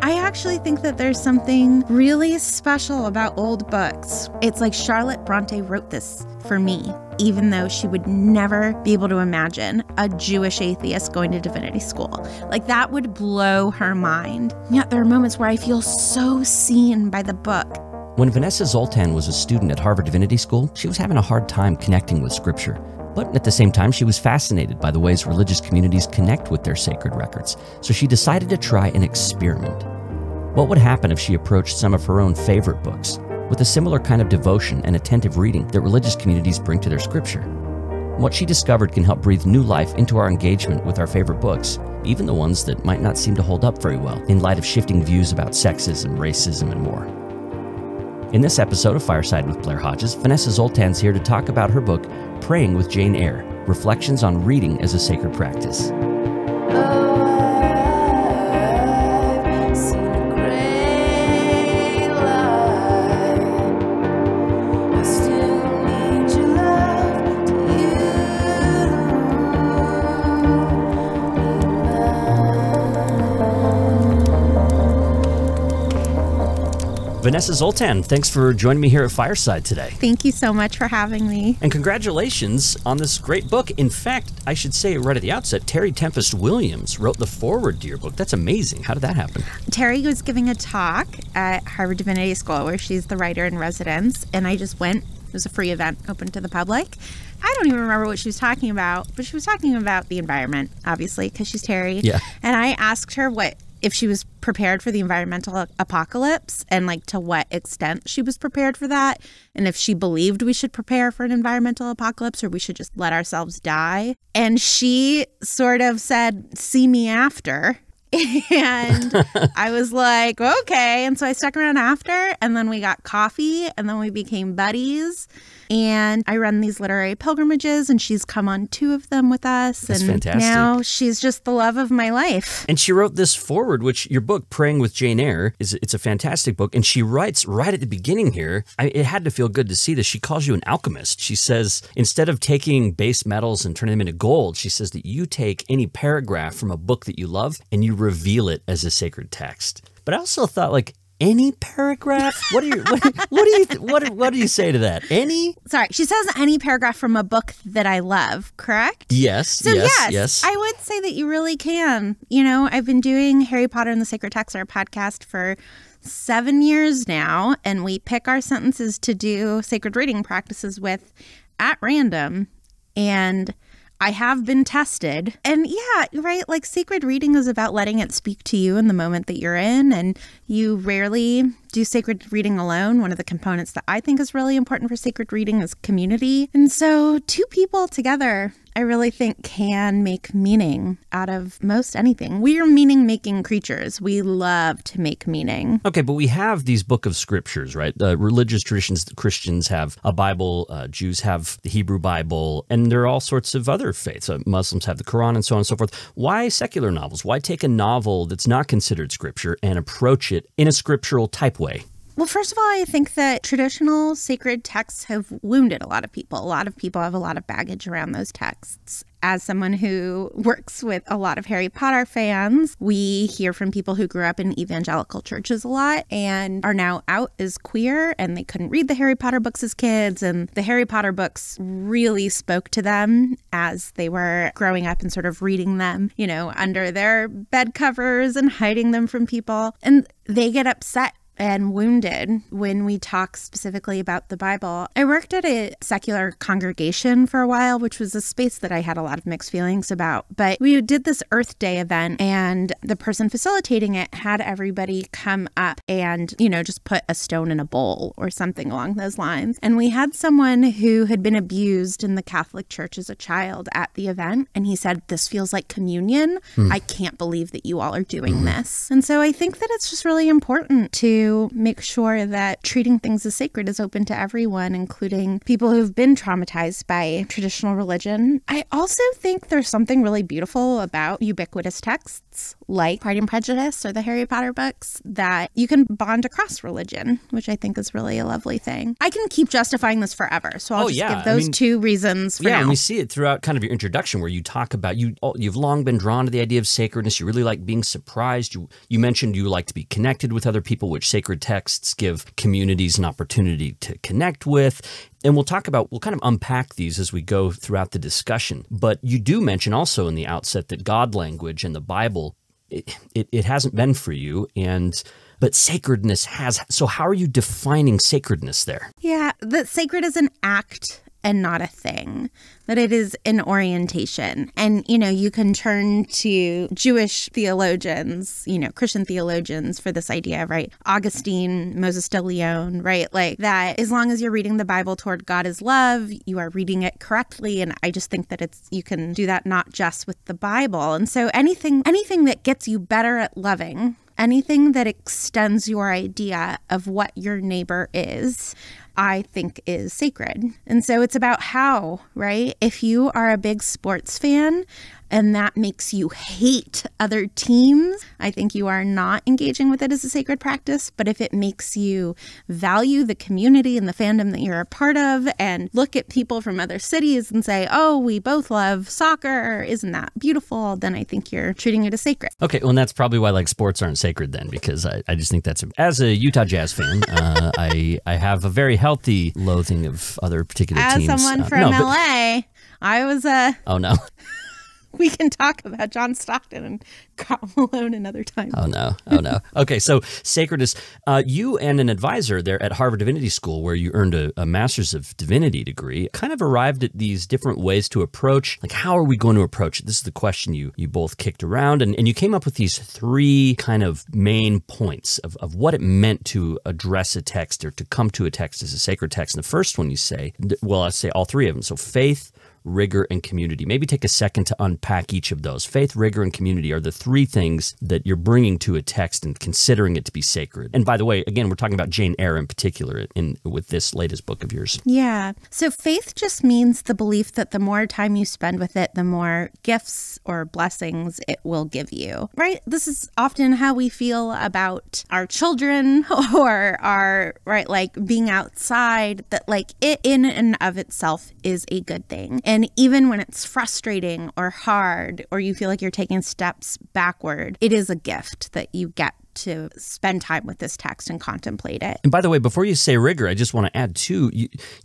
I actually think that there's something really special about old books. It's like Charlotte Bronte wrote this for me, even though she would never be able to imagine a Jewish atheist going to divinity school. Like, that would blow her mind. Yet there are moments where I feel so seen by the book. When Vanessa Zoltan was a student at Harvard Divinity School, she was having a hard time connecting with Scripture. But at the same time, she was fascinated by the ways religious communities connect with their sacred records. So she decided to try an experiment. What would happen if she approached some of her own favorite books with a similar kind of devotion and attentive reading that religious communities bring to their Scripture? What she discovered can help breathe new life into our engagement with our favorite books, even the ones that might not seem to hold up very well in light of shifting views about sexism, racism, and more. In this episode of Fireside with Blair Hodges, Vanessa Zoltan's here to talk about her book, Praying with Jane Eyre, Reflections on Reading as a Sacred Practice. Vanessa Zoltan, thanks for joining me here at Fireside today. Thank you so much for having me. And congratulations on this great book. In fact, I should say right at the outset, Terry Tempest Williams wrote the foreword to your book. That's amazing. How did that happen? Terry was giving a talk at Harvard Divinity School where she's the writer in residence, and I just went. It was a free event open to the public. I don't even remember what she was talking about, but she was talking about the environment, obviously, because she's Terry. Yeah. And I asked her if she was prepared for the environmental apocalypse and like to what extent she was prepared for that, and if she believed we should prepare for an environmental apocalypse or we should just let ourselves die. And she sort of said, "See me after." And I was like, okay. And so I stuck around after, and then we got coffee, and then we became buddies. And I run these literary pilgrimages, and she's come on 2 of them with us. That's and fantastic. Now she's just the love of my life. And she wrote this foreword, which your book, Praying with Jane Eyre, it's a fantastic book. And she writes right at the beginning here, it had to feel good to see this. She calls you an alchemist. She says, instead of taking base metals and turning them into gold, she says that you take any paragraph from a book that you love and you reveal it as a sacred text. But I also thought, like, any paragraph? What do you say to that? Any? Sorry, she says any paragraph from a book that I love, correct? Yes. So yes, I would say that you really can. You know, I've been doing Harry Potter and the Sacred Text, our podcast, for 7 years now, and we pick our sentences to do sacred reading practices with at random, and I have been tested. And yeah, right, like sacred reading is about letting it speak to you in the moment that you're in, and you rarely do sacred reading alone. One of the components that I think is really important for sacred reading is community. And so 2 people together, I really think, can make meaning out of most anything. We are meaning-making creatures. We love to make meaning. Okay, but we have these book of scriptures, right? Religious traditions, Christians have a Bible, Jews have the Hebrew Bible, and there are all sorts of other faiths. Muslims have the Quran and so on and so forth. Why secular novels? Why take a novel that's not considered scripture and approach it in a scriptural type way? Well, first of all, I think that traditional sacred texts have wounded a lot of people. A lot of people have a lot of baggage around those texts. As someone who works with a lot of Harry Potter fans, we hear from people who grew up in evangelical churches a lot and are now out as queer, and they couldn't read the Harry Potter books as kids. And the Harry Potter books really spoke to them as they were growing up and sort of reading them, you know, under their bed covers and hiding them from people. And they get upset and wounded when we talk specifically about the Bible. I worked at a secular congregation for a while, which was a space that I had a lot of mixed feelings about. But we did this Earth Day event, and the person facilitating it had everybody come up and, you know, just put a stone in a bowl or something along those lines. And we had someone who had been abused in the Catholic Church as a child at the event, and he said, "This feels like communion. I can't believe that you all are doing this." And so I think that it's just really important to make sure that treating things as sacred is open to everyone, including people who've been traumatized by traditional religion. I also think there's something really beautiful about ubiquitous texts like Pride and Prejudice or the Harry Potter books, that you can bond across religion, which I think is really a lovely thing. I can keep justifying this forever, so I'll give those two reasons for now. And we see it throughout kind of your introduction where you talk about you've long been drawn to the idea of sacredness. You really like being surprised. You mentioned you like to be connected with other people, which sacred texts give communities an opportunity to connect with. And we'll kind of unpack these as we go throughout the discussion. But you do mention also in the outset that God language and the Bible, it hasn't been for you, but sacredness has. So how are you defining sacredness there? Yeah, that sacred is an act and not a thing, that it is an orientation. And, you can turn to Jewish theologians, Christian theologians for this idea, right? Augustine, Moses de Leon, right? Like that as long as you're reading the Bible toward God is love, you are reading it correctly. And I just think that you can do that not just with the Bible. And so anything that gets you better at loving, anything that extends your idea of what your neighbor is, I think is sacred. And so it's about how, right? If you are a big sports fan and that makes you hate other teams, I think you are not engaging with it as a sacred practice. But if it makes you value the community and the fandom that you're a part of and look at people from other cities and say, oh, we both love soccer, isn't that beautiful? Then I think you're treating it as sacred. Okay, well, and that's probably why sports aren't sacred then, because I just think as a Utah Jazz fan, I have a very healthy loathing of other particular teams. As someone from LA, I was Oh, no. We can talk about John Stockton and Karl Malone another time. Oh, no. Okay, so sacredness. You and an advisor there at Harvard Divinity School, where you earned a Master's of Divinity degree, kind of arrived at these different ways to approach, how are we going to approach it? This is the question you both kicked around, and you came up with these three kind of main points of what it meant to address a text or to come to a text as a sacred text. And the first one you say, well, I say all three of them. So faith, rigor, and community. Maybe take a second to unpack each of those. Faith, rigor, and community are the three things that you're bringing to a text and considering it to be sacred. And by the way, again, we're talking about Jane Eyre in particular with this latest book of yours. Yeah. So faith just means the belief that the more time you spend with it, the more gifts or blessings it will give you, right? This is often how we feel about our children or our, right, being outside, that it in and of itself is a good thing. And even when it's frustrating or hard, or you feel like you're taking steps backward, it is a gift that you get to spend time with this text and contemplate it. And by the way, before you say rigor, I just want to add too,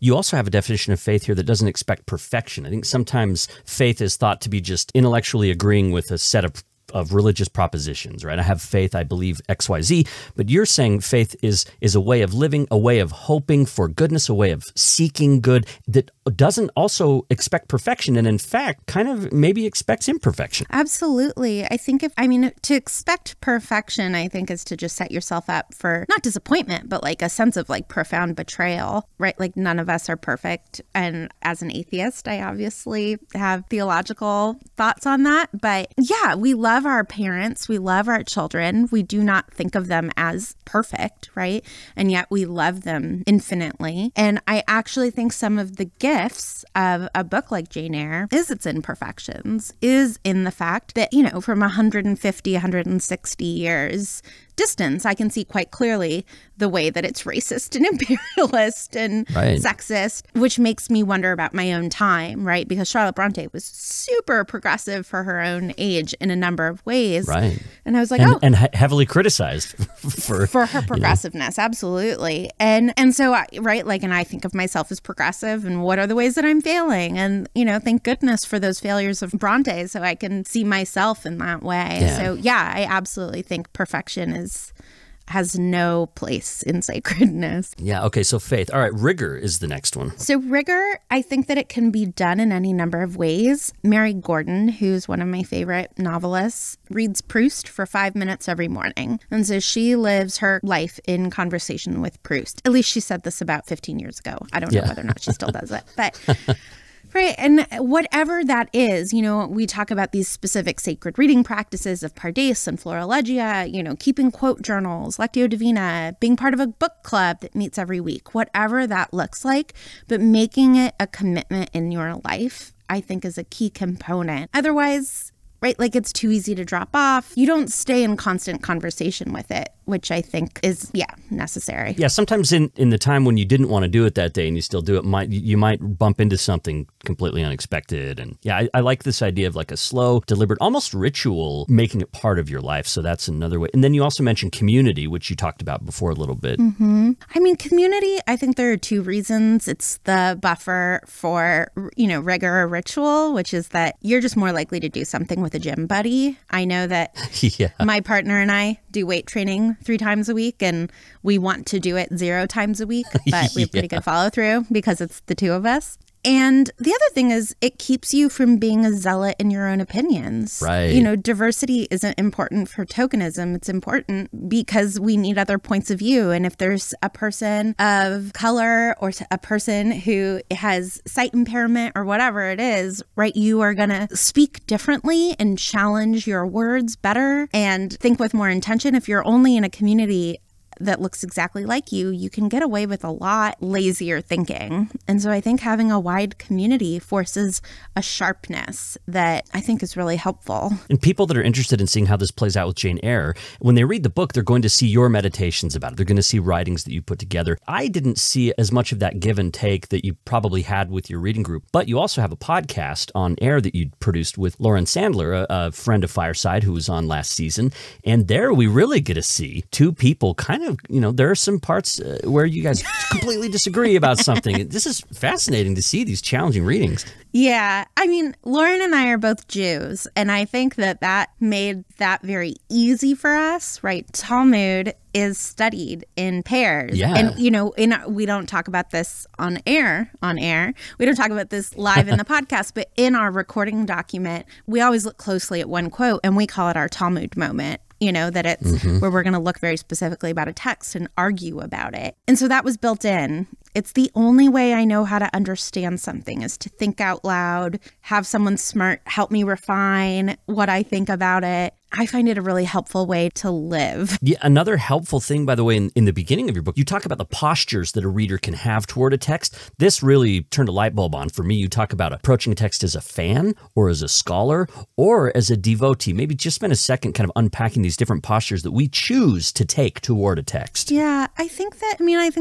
you also have a definition of faith here that doesn't expect perfection. I think sometimes faith is thought to be just intellectually agreeing with a set of religious propositions, right? I have faith, I believe X, Y, Z, but you're saying faith is a way of living, a way of hoping for goodness, a way of seeking good that doesn't also expect perfection, and in fact, kind of maybe expects imperfection. Absolutely. I think to expect perfection, I think, is to just set yourself up for not disappointment, but a sense of profound betrayal, right? None of us are perfect. And as an atheist, I obviously have theological thoughts on that. But yeah, we love our parents. We love our children. We do not think of them as perfect, right? And yet we love them infinitely. And I actually think some of the gifts of a book like Jane Eyre is its imperfections, is in the fact that, from 150, 160 years distance, I can see quite clearly the way that it's racist and imperialist and sexist, which makes me wonder about my own time, right? Because Charlotte Bronte was super progressive for her own age in a number of ways. Right. And I was like, and heavily criticized for her progressiveness. Absolutely. And so, and I think of myself as progressive, and what are the ways that I'm failing? And, thank goodness for those failures of Bronte, so I can see myself in that way. Yeah. So yeah, I absolutely think perfection has no place in sacredness. Yeah, okay, so faith. All right, rigor is the next one. So rigor, I think that it can be done in any number of ways. Mary Gordon, who's one of my favorite novelists, reads Proust for 5 minutes every morning. And so she lives her life in conversation with Proust. At least she said this about 15 years ago. I don't know whether or not she still does it, but... Right. And whatever that is, we talk about these specific sacred reading practices of Pardes and Florilegia, keeping quote journals, Lectio Divina, being part of a book club that meets every week, whatever that looks like, but making it a commitment in your life, I think, is a key component. Otherwise, right? Like it's too easy to drop off. You don't stay in constant conversation with it, which I think is, necessary. Yeah, sometimes in the time when you didn't want to do it that day and you still do it, you might bump into something completely unexpected. And I like this idea of like a slow, deliberate, almost ritual, making it part of your life. So that's another way. And then you also mentioned community, which you talked about before a little bit. Mm-hmm. I mean, community, I think there are two reasons. It's the buffer for, regular ritual, which is that you're just more likely to do something with a gym buddy. I know that my partner and I do weight training 3 times a week, and we want to do it 0 times a week, but we have pretty good follow through because it's the two of us. And the other thing is it keeps you from being a zealot in your own opinions. Right. Diversity isn't important for tokenism. It's important because we need other points of view. And if there's a person of color or a person who has sight impairment or whatever it is, right, you are going to speak differently and challenge your words better and think with more intention. If you're only in a community that looks exactly like you, you can get away with a lot lazier thinking. And so I think having a wide community forces a sharpness that I think is really helpful. And people that are interested in seeing how this plays out with Jane Eyre, when they read the book, they're going to see your meditations about it. They're going to see writings that you put together. I didn't see as much of that give and take that you probably had with your reading group, but you also have a podcast on air that you produced with Lauren Sandler, a friend of Fireside who was on last season. And there we really get to see two people kind of, there are some parts where you guys completely disagree about something. This is fascinating to see these challenging readings. Yeah. I mean, Lauren and I are both Jews, and I think that made that very easy for us, right? Talmud is studied in pairs. Yeah. And, we don't talk about this on air. We don't talk about this live in the podcast, but in our recording document, we always look closely at one quote, and we call it our Talmud moment. That it's where we're going to look very specifically about a text and argue about it. And so that was built in. It's the only way I know how to understand something is to think out loud, have someone smart help me refine what I think about it. I find it a really helpful way to live. Yeah, another helpful thing, by the way, in the beginning of your book, you talk about the postures that a reader can have toward a text. This really turned a light bulb on for me. You talk about approaching a text as a fan or as a scholar or as a devotee. Maybe just spend a second kind of unpacking these different postures that we choose to take toward a text. Yeah, I think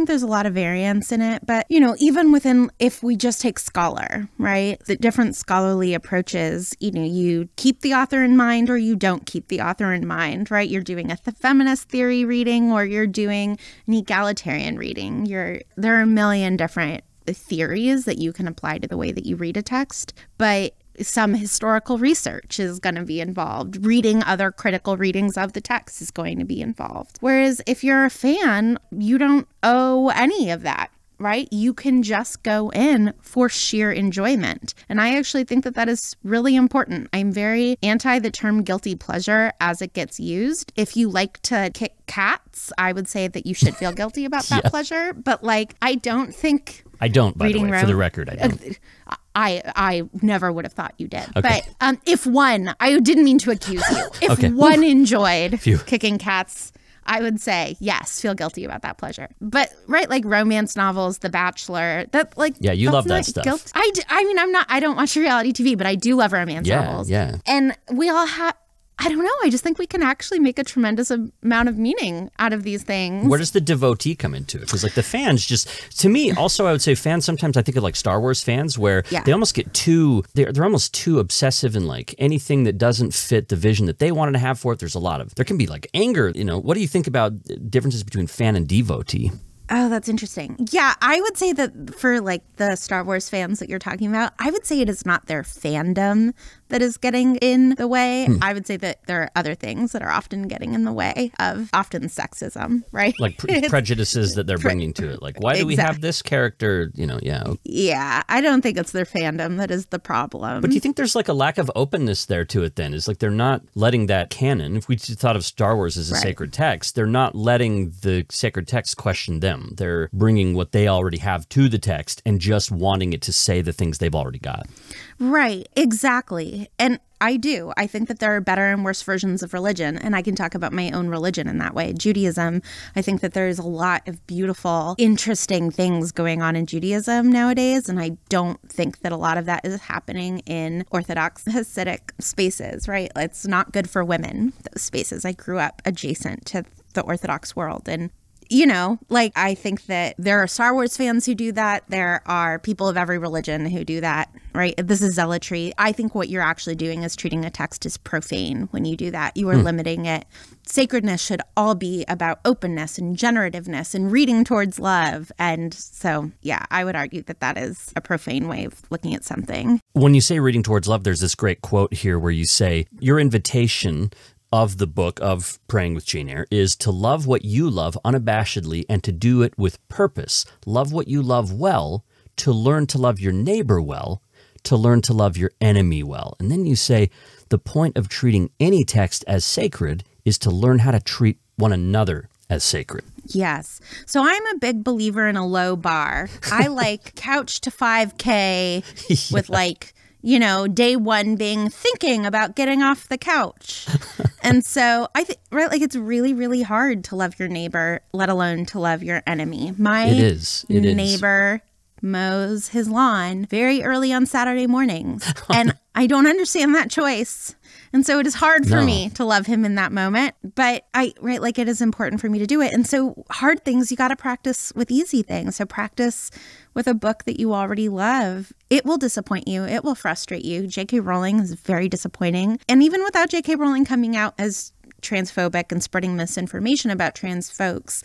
there's a lot of variance in it, but, even within, if we just take scholar, right, the different scholarly approaches, you keep the author in mind or you don't keep the author in mind, right? You're doing a feminist theory reading or you're doing an egalitarian reading. There are a million different theories that you can apply to the way that you read a text, but some historical research is going to be involved. Reading other critical readings of the text is going to be involved. Whereas if you're a fan, you don't owe any of that. Right? You can just go in for sheer enjoyment. And I actually think that is really important. I'm very anti the term guilty pleasure as it gets used. If you like to kick cats, I would say that you should feel guilty about that pleasure. But I don't think... I don't, by the way, for the record, I don't. I never would have thought you did. Okay. But if one, I didn't mean to accuse you. If one enjoyed kicking cats... I would say, yes, feel guilty about that pleasure. But, right, like romance novels, The Bachelor, yeah, you love that stuff. I don't watch reality TV, but I do love romance novels. Yeah. And we all have, I don't know, I just think we can actually make a tremendous amount of meaning out of these things. Where does the devotee come into it? Because the fans just, to me, also I would say fans, sometimes I think of Star Wars fans where they almost get they're almost too obsessive in anything that doesn't fit the vision that they wanted to have for it. There can be anger, what do you think about differences between fan and devotee? Oh, that's interesting. Yeah, I would say that for the Star Wars fans that you're talking about, I would say it is not their fandom that is getting in the way. I would say that there are other things that are often getting in the way of often sexism, right? Prejudices that they're bringing to it. Why do we have this character, Yeah, I don't think it's their fandom that is the problem. But do you think there's a lack of openness there to it then? Is they're not letting that canon, if we thought of Star Wars as a sacred text, they're not letting the sacred text question them. They're bringing what they already have to the text and just wanting it to say the things they've already got. Right, exactly. Absolutely. And I do. I think that there are better and worse versions of religion. And I can talk about my own religion in that way. Judaism, I think that there's a lot of beautiful, interesting things going on in Judaism nowadays. And I don't think that a lot of that is happening in Orthodox Hasidic spaces, right? It's not good for women, those spaces. I grew up adjacent to the Orthodox world. And I think that there are Star Wars fans who do that. There are people of every religion who do that, right? This is zealotry. I think what you're actually doing is treating a text as profane when you do that. You are limiting it. Sacredness should all be about openness and generativeness and reading towards love. And so, yeah, I would argue that that is a profane way of looking at something. When you say reading towards love, there's this great quote here where you say, your invitation of the book of Praying with Jane Eyre is to love what you love unabashedly and to do it with purpose. Love what you love well, to learn to love your neighbor well, to learn to love your enemy well. And then you say the point of treating any text as sacred is to learn how to treat one another as sacred. Yes. So I'm a big believer in a low bar. I like couch to 5K with day one being thinking about getting off the couch. And so I think, it's really, really hard to love your neighbor, let alone to love your enemy. My neighbor mows his lawn very early on Saturday mornings. And I don't understand that choice. And so it is hard for me to love him in that moment. But it is important for me to do it. And so hard things, you got to practice with easy things. So practice with a book that you already love. It will disappoint you. It will frustrate you. J.K. Rowling is very disappointing. And even without J.K. Rowling coming out as transphobic and spreading misinformation about trans folks,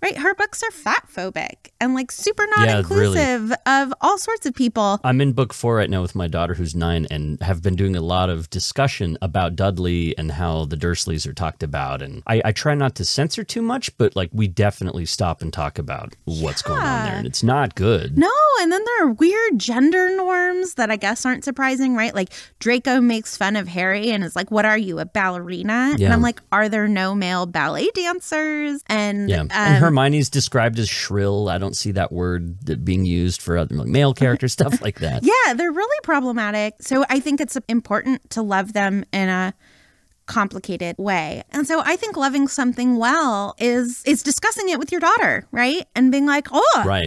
right? Her books are fat phobic and super not inclusive of all sorts of people. I'm in book 4 right now with my daughter who's 9 and have been doing a lot of discussion about Dudley and how the Dursleys are talked about. And I try not to censor too much, but we definitely stop and talk about what's going on there. And it's not good. No, and then there are weird gender norms that I guess aren't surprising, right? Draco makes fun of Harry and is like, what are you, a ballerina? Yeah. And I'm like, are there no male ballet dancers? And Hermione's described as shrill. I don't see that word being used for other male characters, stuff like that. Yeah, they're really problematic. So I think it's important to love them in a complicated way. And so I think loving something well is discussing it with your daughter, right? And being like,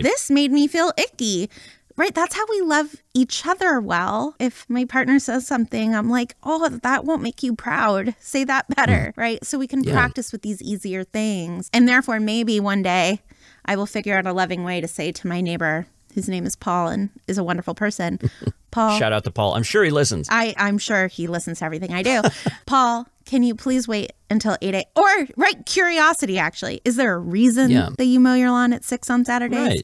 this made me feel icky. Right? That's how we love each other well. If my partner says something, I'm like, that won't make you proud. Say that better, right? So we can practice with these easier things. And therefore, maybe one day I will figure out a loving way to say to my neighbor, whose name is Paul and is a wonderful person, Paul. Shout out to Paul. I'm sure he listens. I'm sure he listens to everything I do. Paul, can you please wait until 8 a.m.? Or, curiosity, actually. Is there a reason that you mow your lawn at 6 on Saturdays? Right.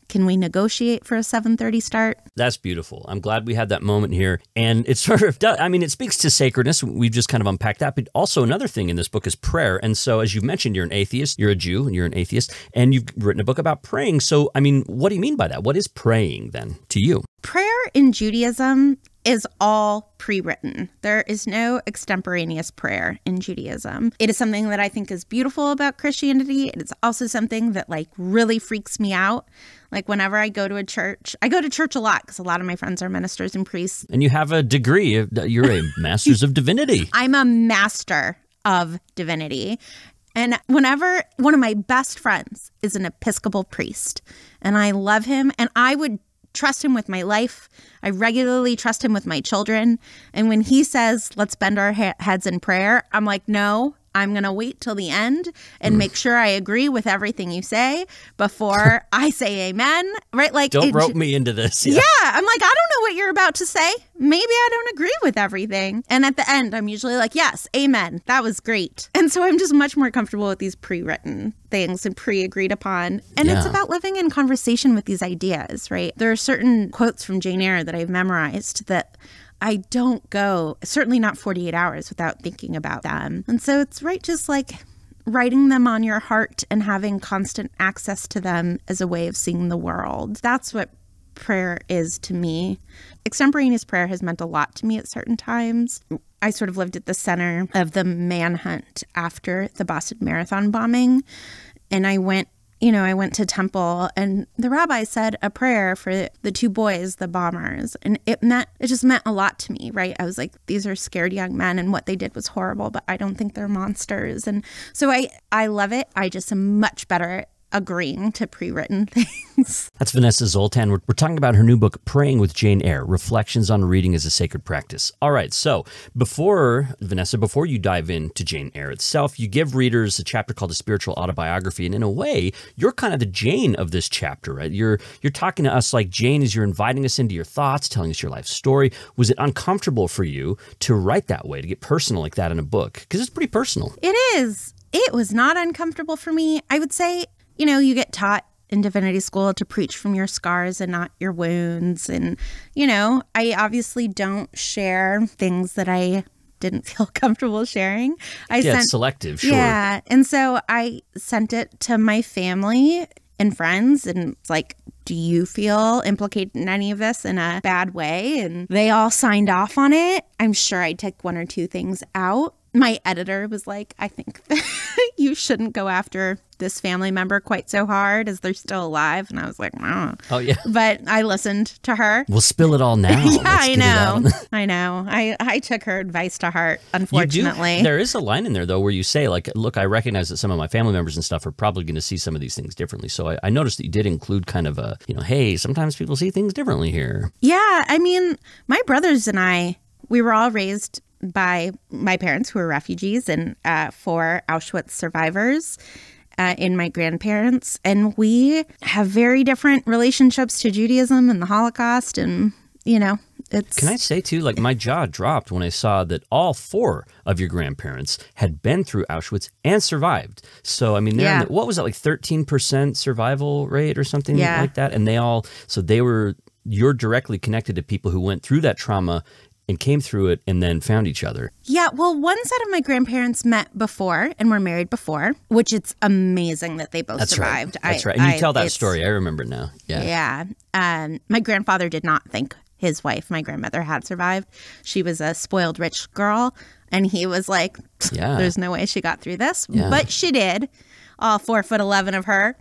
Can we negotiate for a 7:30 start? That's beautiful. I'm glad we had that moment here. And it sort of does, it speaks to sacredness. We've just kind of unpacked that. But also another thing in this book is prayer. And so as you've mentioned, you're an atheist, you're a Jew, and you're an atheist, and you've written a book about praying. So, what do you mean by that? What is praying then to you? Prayer in Judaism is all pre-written. There is no extemporaneous prayer in Judaism. It is something that I think is beautiful about Christianity. It's also something that really freaks me out. Whenever I go to a church, I go to church a lot because a lot of my friends are ministers and priests. And you have a degree. You're a master's of divinity. I'm a master of divinity. And whenever one of my best friends is an Episcopal priest and I love him and I would trust him with my life. I regularly trust him with my children. And when he says, let's bend our heads in prayer, I'm like, no, I'm going to wait till the end and make sure I agree with everything you say before I say amen. Right? Don't rope me into this. Yeah. I'm like, I don't know what you're about to say. Maybe I don't agree with everything. And at the end, I'm usually like, yes, amen. That was great. And so I'm just much more comfortable with these pre-written things and pre-agreed upon. And it's about living in conversation with these ideas, right? There are certain quotes from Jane Eyre that I've memorized that I don't go, certainly not 48 hours without thinking about them. And so it's just writing them on your heart and having constant access to them as a way of seeing the world. That's what prayer is to me. Extemporaneous prayer has meant a lot to me at certain times. I sort of lived at the center of the manhunt after the Boston Marathon bombing. And I went I went to temple and the rabbi said a prayer for the two boys, the bombers. And it just meant a lot to me, right? I was like, these are scared young men and what they did was horrible, but I don't think they're monsters. And so I love it. I just am much better at agreeing to pre-written things. That's Vanessa Zoltan. We're talking about her new book, Praying with Jane Eyre, Reflections on Reading as a Sacred Practice. All right, so before you dive into Jane Eyre itself, you give readers a chapter called A Spiritual Autobiography, and in a way, you're kind of the Jane of this chapter, right? You're talking to us like Jane as you're inviting us into your thoughts, telling us your life story. Was it uncomfortable for you to write that way, to get personal like that in a book? Because it's pretty personal. It is. It was not uncomfortable for me. I would say, you get taught in divinity school to preach from your scars and not your wounds. And, I obviously don't share things that I didn't feel comfortable sharing. It's selective, sure. Yeah. And so I sent it to my family and friends and it's like, do you feel implicated in any of this in a bad way? And they all signed off on it. I'm sure I took one or two things out. My editor was like, I think you shouldn't go after this family member quite so hard as they're still alive. And I was like, oh, yeah. But I listened to her. We'll spill it all now. Yeah, I know. I know. I took her advice to heart, unfortunately. There is a line in there, though, where you say, like, look, I recognize that some of my family members and stuff are probably going to see some of these things differently. So I noticed that you did include kind of a, hey, sometimes people see things differently here. Yeah. I mean, my brothers and we were all raised by my parents who were refugees and 4 Auschwitz survivors in my grandparents. And we have very different relationships to Judaism and the Holocaust. And, it's... Can I say, too, like my jaw dropped when I saw that all 4 of your grandparents had been through Auschwitz and survived. So, I mean, what was that, like 13% survival rate or something like that? And you're directly connected to people who went through that trauma and came through it and then found each other. Yeah, well, one set of my grandparents met before and were married before, which it's amazing that they both survived. That's right. And you tell that story. I remember now. Yeah. Yeah. My grandfather did not think his wife, my grandmother, had survived. She was a spoiled rich girl. And he was like, there's no way she got through this. Yeah. But she did, all 4'11" of her.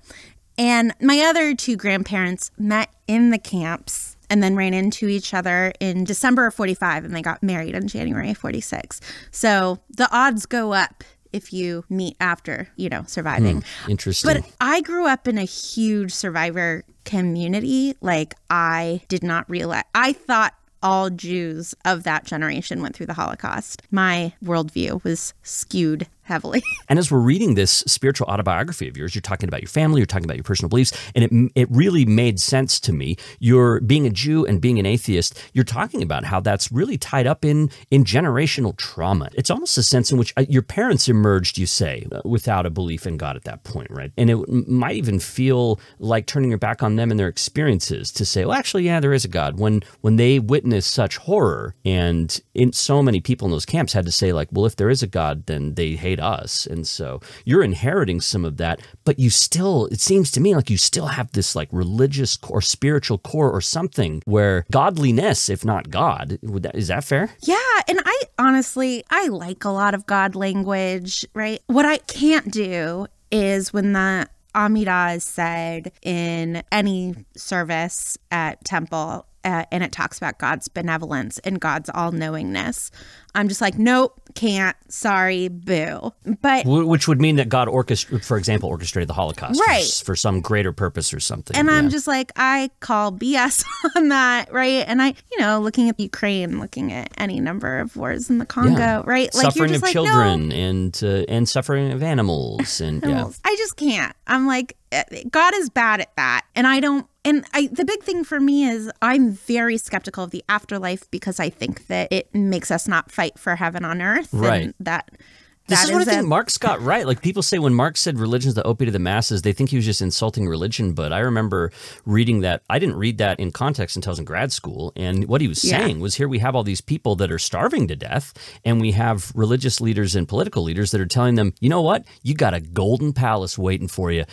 And my other 2 grandparents met in the camps and then ran into each other in December of 45, and they got married in January of 46. So the odds go up if you meet after, surviving. Interesting. But I grew up in a huge survivor community. Like, I did not realize, I thought all Jews of that generation went through the Holocaust. My worldview was skewed heavily. And as we're reading this spiritual autobiography of yours, you're talking about your family, you're talking about your personal beliefs, and it really made sense to me. You're being a Jew and being an atheist, you're talking about how that's really tied up in generational trauma. It's almost a sense in which your parents emerged, you say, without a belief in God at that point, right? And it might even feel like turning your back on them and their experiences to say, well, actually, yeah, there is a God. When they witnessed such horror, and so many people in those camps had to say, like, well, if there is a God, then they hate us. And so you're inheriting some of that, but you still, it seems to me like you still have this like religious or spiritual core or something where godliness, if not God, is that fair? Yeah. And I like a lot of God language, right? What I can't do is when the Amidah is said in any service at temple, and it talks about God's benevolence and God's all-knowingness. I'm just like, nope, can't, sorry, boo. But which would mean that God, for example, orchestrated the Holocaust, right, for some greater purpose or something. And I'm just like, I call BS on that, right? And looking at Ukraine, looking at any number of wars in the Congo, right? Like, suffering you're just of children, no. and suffering of animals, and I just can't. I'm like, God is bad at that, and I don't. And the big thing for me is I'm very skeptical of the afterlife because I think that it makes us not fight for heaven on earth. Right. And this is what I think Marx got right. Like, people say when Marx said religion is the opiate of the masses, they think he was just insulting religion. But I remember reading that. I didn't read that in context until I was in grad school. And what he was saying was, here we have all these people that are starving to death, and we have religious leaders and political leaders that are telling them, you know what? You got a golden palace waiting for you.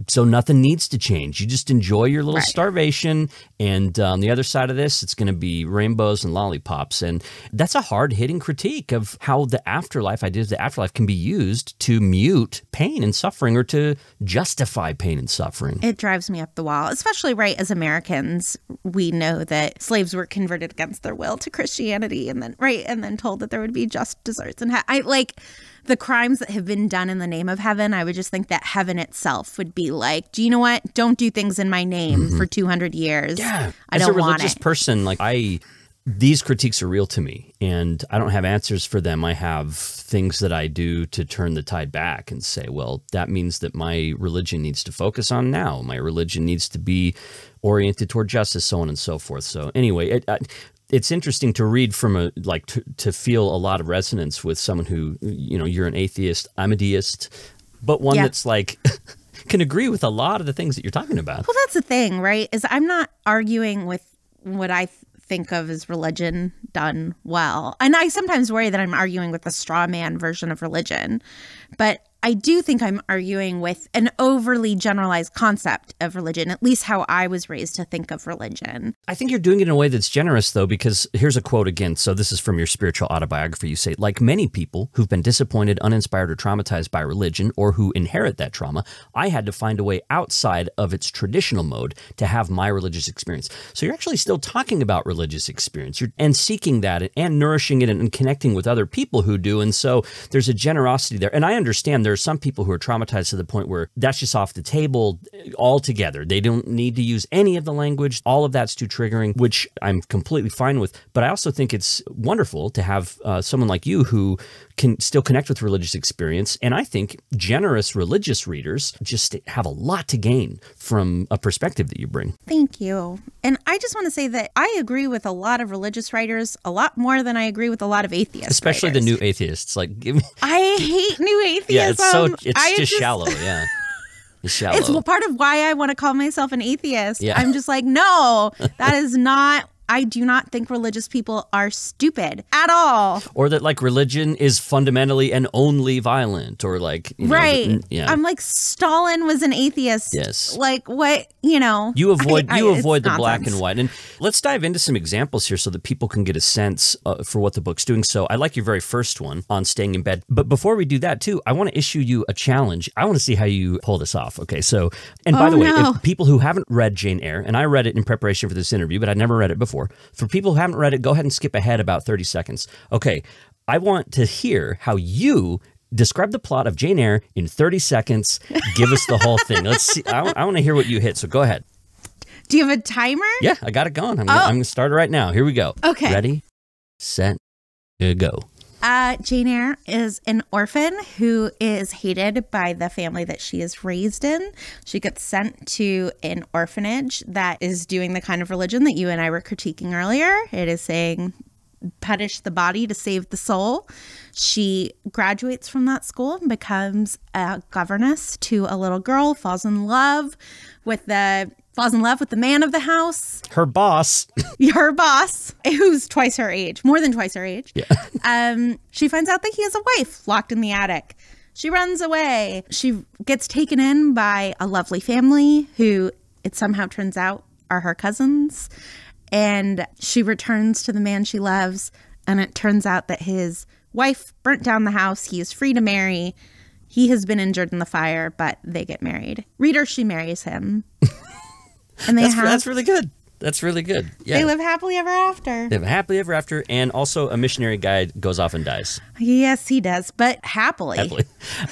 So nothing needs to change. You just enjoy your little Right. starvation. And on the other side of this, it's going to be rainbows and lollipops. And that's a hard-hitting critique of how the afterlife, ideas of the afterlife, can be used to mute pain and suffering or to justify pain and suffering. It drives me up the wall, especially right as Americans. We know that slaves were converted against their will to Christianity and then told that there would be just desserts. And I like the crimes that have been done in the name of heaven. I would just think that heaven itself would be like, do you know what? Don't do things in my name for 200 years. Yeah. I As don't a want religious it. person, these critiques are real to me, and I don't have answers for them. I have things that I do to turn the tide back and say, well, that means that my religion needs to focus on now. My religion needs to be oriented toward justice, so on and so forth. So anyway, it's interesting to read from to feel a lot of resonance with someone who, you're an atheist, I'm a deist, but one that's can agree with a lot of the things that you're talking about. Well, that's the thing, right? Is I'm not arguing with what I think of as religion done well. And I sometimes worry that I'm arguing with a straw man version of religion. But I do think I'm arguing with an overly generalized concept of religion, at least how I was raised to think of religion. I think you're doing it in a way that's generous, though, because here's a quote again. So this is from your spiritual autobiography. You say, like many people who've been disappointed, uninspired, or traumatized by religion, or who inherit that trauma, I had to find a way outside of its traditional mode to have my religious experience. So you're actually still talking about religious experience and seeking that and nourishing it and connecting with other people who do. And so there's a generosity there. And I understand there are some people who are traumatized to the point where that's just off the table altogether. They don't need to use any of the language. All of that's too triggering, which I'm completely fine with. But I also think it's wonderful to have someone like you who can still connect with religious experience. And I think generous religious readers just have a lot to gain from a perspective that you bring. Thank you. And I just want to say that I agree with a lot of religious writers a lot more than I agree with a lot of atheists. Especially writers. the new atheists. Like, give me. I hate new atheism. Yeah, it's just shallow. Yeah. It's shallow. It's part of why I want to call myself an atheist. Yeah. I'm just like, no, that is not. I do not think religious people are stupid at all. Or that like religion is fundamentally and only violent, or like, Right. Yeah. I'm like, Stalin was an atheist. Yes. Like what, You avoid the it's black nonsense. and white. And let's dive into some examples here so that people can get a sense for what the book's doing. So I like your very first one on staying in bed. But before we do that too, I want to issue you a challenge. I want to see how you pull this off. Okay. So, and by the way, no. if people who haven't read Jane Eyre, and I read it in preparation for this interview, but I'd never read it before. For people who haven't read it, go ahead and skip ahead about 30 seconds. Okay. I want to hear how you describe the plot of Jane Eyre in 30 seconds. Give us the whole thing. Let's see. I want to hear what you hit. So go ahead. Do you have a timer? Yeah, I got it going. I'm going to start it right now. Here we go. Okay. Ready, set, go. Jane Eyre is an orphan who is hated by the family that she is raised in. She gets sent to an orphanage that is doing the kind of religion that you and I were critiquing earlier. It is saying, punish the body to save the soul. She graduates from that school and becomes a governess to a little girl, falls in love with the man of the house. Her boss. Her boss, who's twice her age, more than twice her age. Yeah. She finds out that he has a wife locked in the attic. She runs away. She gets taken in by a lovely family who it somehow turns out are her cousins. And she returns to the man she loves. And it turns out that his wife burnt down the house. He is free to marry. He has been injured in the fire, but they get married. Reader, she marries him. And That's really good. That's really good. Yeah. They live happily ever after. They live happily ever after, and also a missionary guy goes off and dies. Yes, he does, but happily.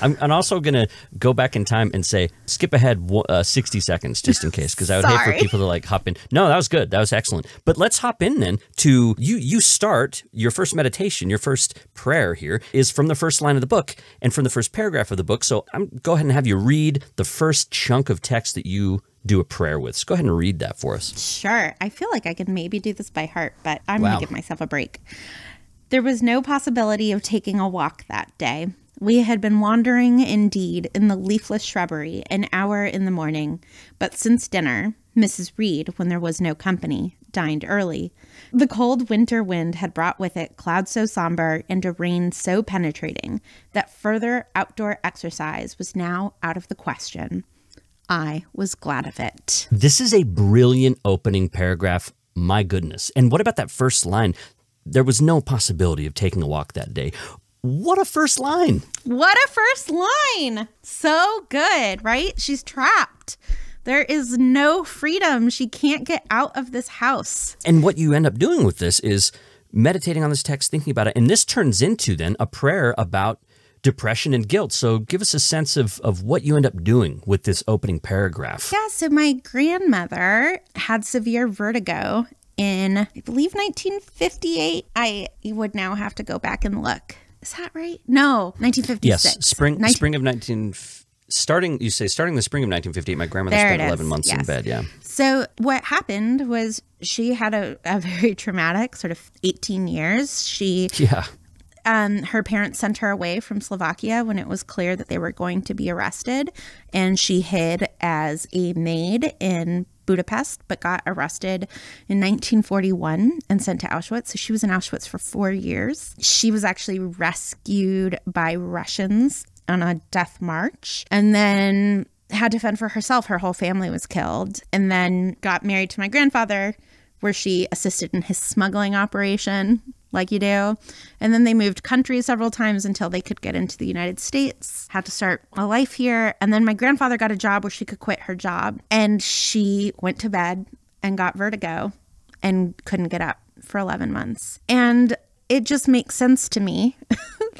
I'm also going to go back in time and say, skip ahead 60 seconds just in case, because I would hate for people to like hop in. No, that was good. That was excellent. But let's hop in then to you start your first meditation, your first prayer here is from the first line of the book and from the first paragraph of the book. So I'm go ahead and have you read the first chunk of text that you do a prayer with. So go ahead and read that for us. Sure. I feel like I could maybe do this by heart, but I'm going Wow. to give myself a break. There was no possibility of taking a walk that day. We had been wandering indeed in the leafless shrubbery an hour in the morning, but since dinner, Mrs. Reed, when there was no company, dined early. The cold winter wind had brought with it clouds so somber and a rain so penetrating that further outdoor exercise was now out of the question. I was glad of it. This is a brilliant opening paragraph. My goodness. And what about that first line? There was no possibility of taking a walk that day. What a first line. What a first line. So good, right? She's trapped. There is no freedom. She can't get out of this house. And what you end up doing with this is meditating on this text, thinking about it. And this turns into then a prayer about depression and guilt. So give us a sense of what you end up doing with this opening paragraph. Yeah, so my grandmother had severe vertigo in, I believe, 1958. I would now have to go back and look. Is that right? No, 1956. Yes, spring of starting the spring of 1958. My grandmother spent 11 months in bed, yeah. So what happened was she had a very traumatic sort of 18 years. Her parents sent her away from Slovakia when it was clear that they were going to be arrested. And she hid as a maid in Budapest, but got arrested in 1941 and sent to Auschwitz. So she was in Auschwitz for 4 years. She was actually rescued by Russians on a death march and then had to fend for herself. Her whole family was killed, and then got married to my grandfather, where she assisted in his smuggling operation, like you do. And then they moved countries several times until they could get into the United States, had to start a life here. And then my grandfather got a job where she could quit her job. And she went to bed and got vertigo and couldn't get up for 11 months. And it just makes sense to me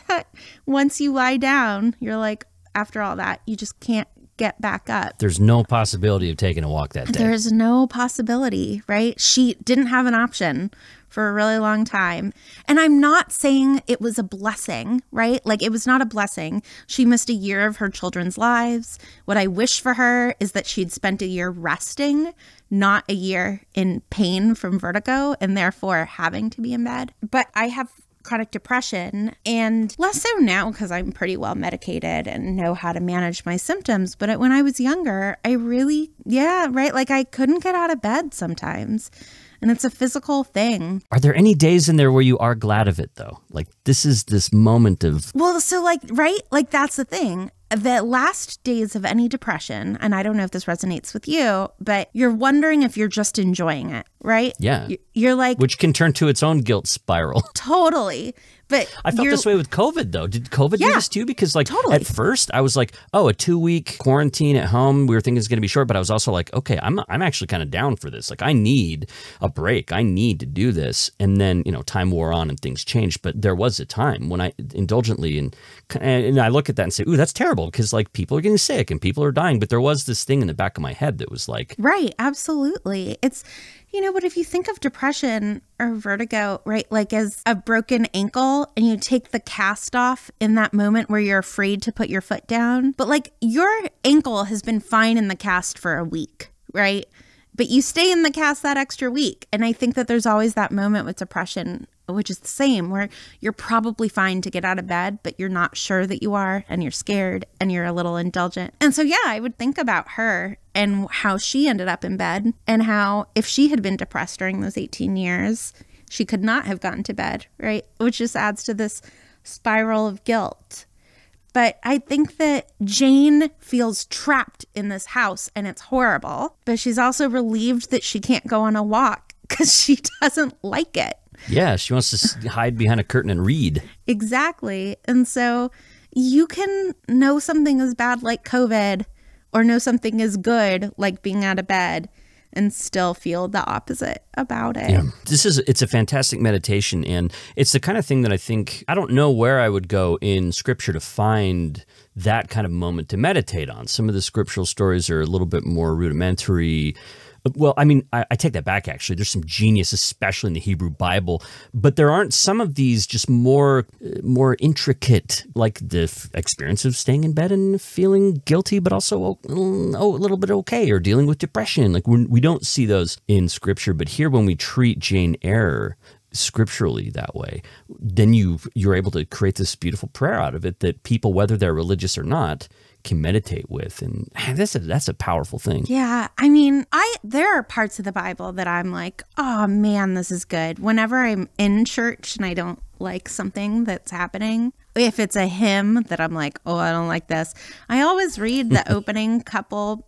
that once you lie down, you're like, after all that, you just can't get back up. There's no possibility of taking a walk that day. There's no possibility, right? She didn't have an option for a really long time. And I'm not saying it was a blessing, right? Like, it was not a blessing. She missed a year of her children's lives. What I wish for her is that she'd spent a year resting, not a year in pain from vertigo and therefore having to be in bed. But I have chronic depression, and less so now because I'm pretty well medicated and know how to manage my symptoms. But when I was younger, I really, like I couldn't get out of bed sometimes. And it's a physical thing. Are there any days in there where you are glad of it, though? Like, this is this moment of... Well, so right? That's the thing. The last days of any depression, and I don't know if this resonates with you, but you're wondering if you're just enjoying it, right? Yeah. You're like... Which can turn to its own guilt spiral. Totally. But I felt this way with COVID, though. Did COVID do this to you? Because, at first, I was like, oh, a 2-week quarantine at home. We were thinking it's going to be short, but I was also like, okay, I'm actually kind of down for this. Like, I need a break. I need to do this. And then, time wore on and things changed. But there was a time when I indulgently, and I look at that and say, ooh, that's terrible, because, people are getting sick and people are dying. But there was this thing in the back of my head that was like... Right, absolutely. It's... but if you think of depression or vertigo, right, like as a broken ankle, and you take the cast off in that moment where you're afraid to put your foot down, but your ankle has been fine in the cast for a week, right? But you stay in the cast that extra week. And I think that there's always that moment with depression, which is the same, where you're probably fine to get out of bed, but you're not sure that you are, and you're scared, and you're a little indulgent. And so, I would think about her and how she ended up in bed, and how if she had been depressed during those 18 years, she could not have gotten to bed, right? Which just adds to this spiral of guilt. But I think that Jane feels trapped in this house, and it's horrible, but she's also relieved that she can't go on a walk because she doesn't like it. Yeah, she wants to hide behind a curtain and read. Exactly. And so you can know something is bad like COVID, or know something is good like being out of bed, and still feel the opposite about it. Yeah. It's a fantastic meditation, and it's the kind of thing that I think, I don't know where I would go in Scripture to find that kind of moment to meditate on. Some of the scriptural stories are a little bit more rudimentary. Well, I mean, I take that back, actually. There's some genius, especially in the Hebrew Bible, but there aren't some of these just more intricate, like the experience of staying in bed and feeling guilty, but also a little bit okay, or dealing with depression. Like, we don't see those in Scripture, but here when we treat Jane Eyre scripturally that way, then you're able to create this beautiful prayer out of it that people, whether they're religious or not, can meditate with. And that's a powerful thing. Yeah. I mean, there are parts of the Bible that I'm like, oh man, this is good. Whenever I'm in church and I don't like something that's happening, if it's a hymn that I'm like, oh, I don't like this, I always read the opening couple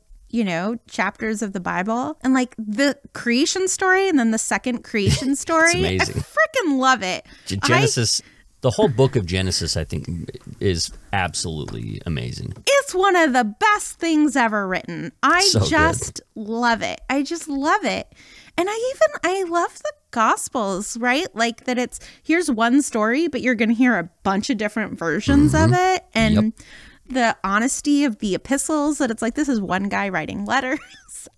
chapters of the Bible. And like the creation story and then the second creation story. It's amazing. I freaking love it. Genesis. The whole book of Genesis, I think, is absolutely amazing. It's one of the best things ever written. I So just love it. I just love it. And I love the Gospels, right? Like that here's one story, but you're going to hear a bunch of different versions of it. And the honesty of the epistles, that it's like, this is one guy writing letters.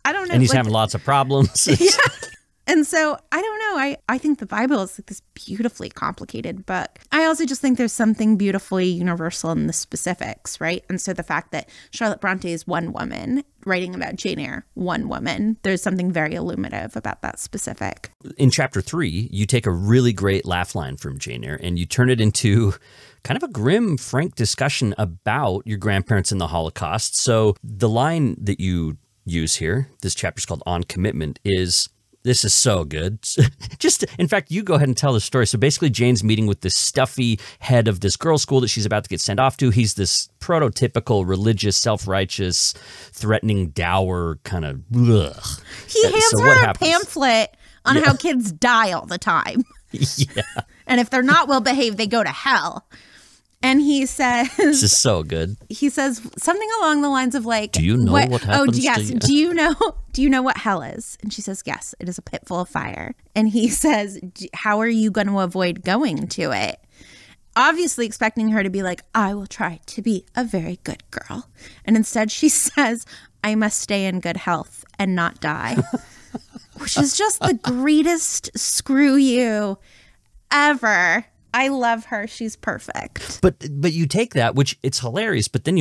I don't know. And he's having lots of problems. Yeah. And so, I don't know. I think the Bible is like this beautifully complicated book. I also just think there's something beautifully universal in the specifics, right? And so the fact that Charlotte Bronte is one woman writing about Jane Eyre, one woman, there's something very illuminative about that specific. In chapter 3, you take a really great laugh line from Jane Eyre and you turn it into kind of a grim, frank discussion about your grandparents in the Holocaust. So the line that you use here, this chapter is called On Commitment, is... This is so good. In fact, you go ahead and tell the story. So basically, Jane's meeting with this stuffy head of this girls' school that she's about to get sent off to. He's this prototypical religious, self-righteous, threatening dour kind of. Ugh. He hands her a pamphlet on how kids die all the time. Yeah. And if they're not well behaved, they go to hell. And he says, this is so good. He says something along the lines of like, do you know what happens to you? Do you know what hell is? And she says, yes, it is a pit full of fire. And he says, how are you going to avoid going to it? Obviously expecting her to be like, I will try to be a very good girl. And instead she says, I must stay in good health and not die. Which is just the greatest screw you ever. I love her. She's perfect. But you take that, which it's hilarious, but then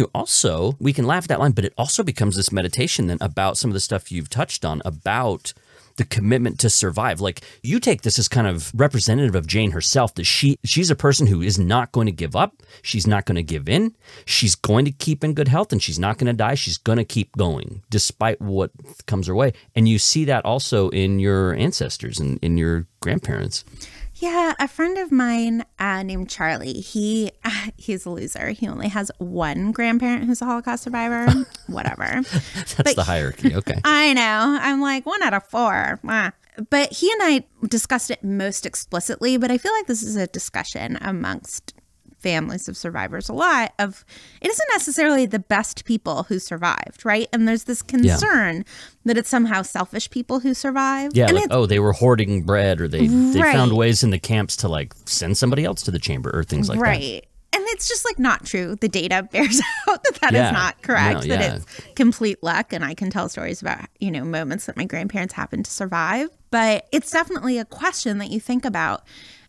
we can laugh at that line, but it also becomes this meditation then about some of the stuff you've touched on about the commitment to survive. Like you take this as kind of representative of Jane herself, that she's a person who is not going to give up. She's not going to give in. She's going to keep in good health and she's not going to die. She's going to keep going despite what comes her way. And you see that also in your ancestors and in your grandparents. Yeah, a friend of mine named Charlie, he's a loser. He only has one grandparent who's a Holocaust survivor. Whatever. That's the hierarchy. Okay. I know. I'm like 1 out of 4. But he and I discussed it most explicitly, but I feel like this is a discussion amongst families of survivors a lot of it isn't necessarily the best people who survived, right? And there's this concern that it's somehow selfish people who survived. Yeah, and like, they were hoarding bread or they found ways in the camps to like send somebody else to the chamber or things like that. Right. And it's just like not true. The data bears out that is not correct, that it's complete luck. And I can tell stories about, moments that my grandparents happened to survive. But it's definitely a question that you think about.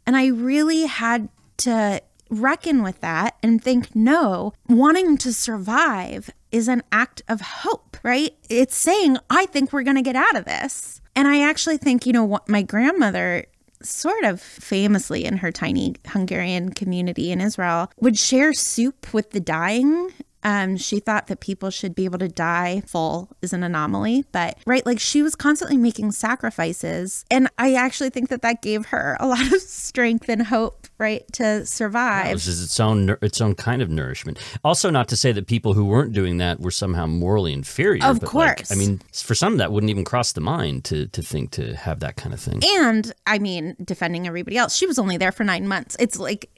And I really had to reckon with that and think, no, wanting to survive is an act of hope, right? It's saying, I think we're going to get out of this. And I actually think, what my grandmother sort of famously in her tiny Hungarian community in Israel would share soup with the dying. She thought that people should be able to die full is an anomaly, but like she was constantly making sacrifices. And I actually think that gave her a lot of strength and hope, right, to survive. It was its own kind of nourishment. Also, not to say that people who weren't doing that were somehow morally inferior. Of course. For some that wouldn't even cross the mind to think to have that kind of thing. And defending everybody else, she was only there for 9 months. It's like,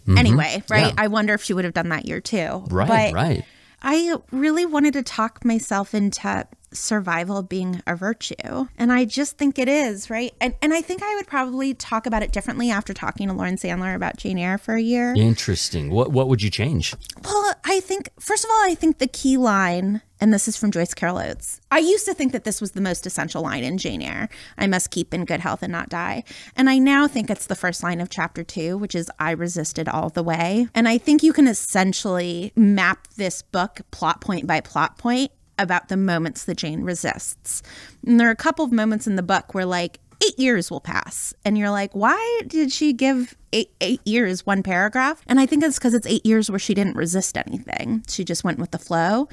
anyway, right? Yeah. I wonder if she would have done that year too. Right. I really wanted to talk myself into survival being a virtue. And I just think it is, right? And I think I would probably talk about it differently after talking to Lauren Sandler about Jane Eyre for a year. Interesting. What would you change? Well, I think, first of all, I think the key line, and this is from Joyce Carol Oates. I used to think that this was the most essential line in Jane Eyre. I must keep in good health and not die. And I now think it's the first line of chapter 2, which is I resisted all the way. And I think you can essentially map this book plot point by plot point about the moments that Jane resists. And there are a couple of moments in the book where like 8 years will pass. And you're like, why did she give eight years one paragraph? And I think it's because it's 8 years where she didn't resist anything. She just went with the flow.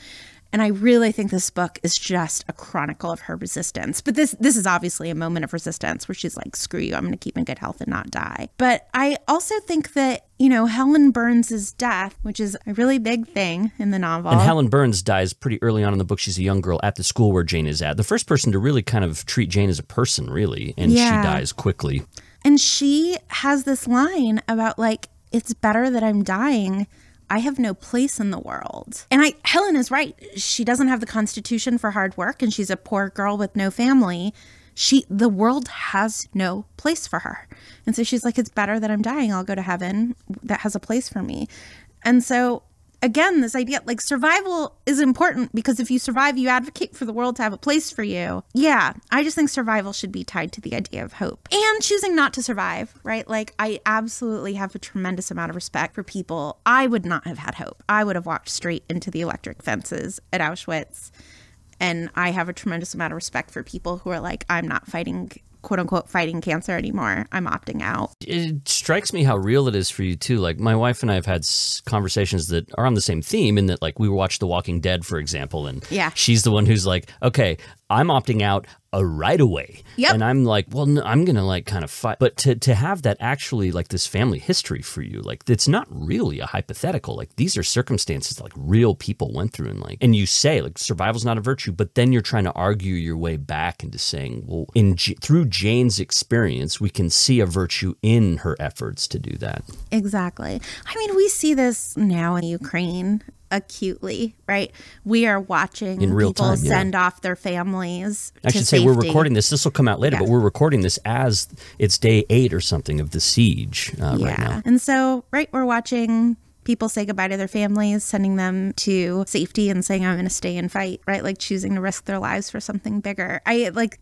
And I really think this book is just a chronicle of her resistance. But this is obviously a moment of resistance where she's like, screw you, I'm going to keep in good health and not die. But I also think that, you know, Helen Burns' death, which is a really big thing in the novel. And Helen Burns dies pretty early on in the book. She's a young girl at the school where Jane is at. The first person to really kind of treat Jane as a person, really. And she dies quickly. And she has this line about like, it's better that I'm dying. I have no place in the world. And Helen is right. She doesn't have the constitution for hard work, and she's a poor girl with no family. The world has no place for her. And so she's like, it's better that I'm dying. I'll go to heaven that has a place for me. And so again, this idea, like, survival is important because if you survive, you advocate for the world to have a place for you. Yeah, I just think survival should be tied to the idea of hope and choosing not to survive, right? Like, I absolutely have a tremendous amount of respect for people. I would not have had hope. I would have walked straight into the electric fences at Auschwitz. And I have a tremendous amount of respect for people who are like, I'm not fighting, quote unquote, fighting cancer anymore. I'm opting out. It strikes me how real it is for you too. Like, my wife and I have had conversations that are on the same theme in that, like, we watched The Walking Dead, for example, and she's the one who's like, okay, I'm opting out right away. Yep. And I'm like, well, no, I'm going to like kind of fight. But to have that actually like this family history for you, like, it's not really a hypothetical. Like, these are circumstances that like real people went through, and like, and you say like survival's not a virtue, but then you're trying to argue your way back into saying, well, through Jane's experience, we can see a virtue in her efforts to do that. Exactly. I mean, we see this now in Ukraine acutely, right? We are watching in real people time, send off their families I should say, we're recording this. This will come out later, but we're recording this as it's day 8 or something of the siege right now. And so, right, we're watching people say goodbye to their families, sending them to safety and saying, I'm going to stay and fight, right? Like choosing to risk their lives for something bigger.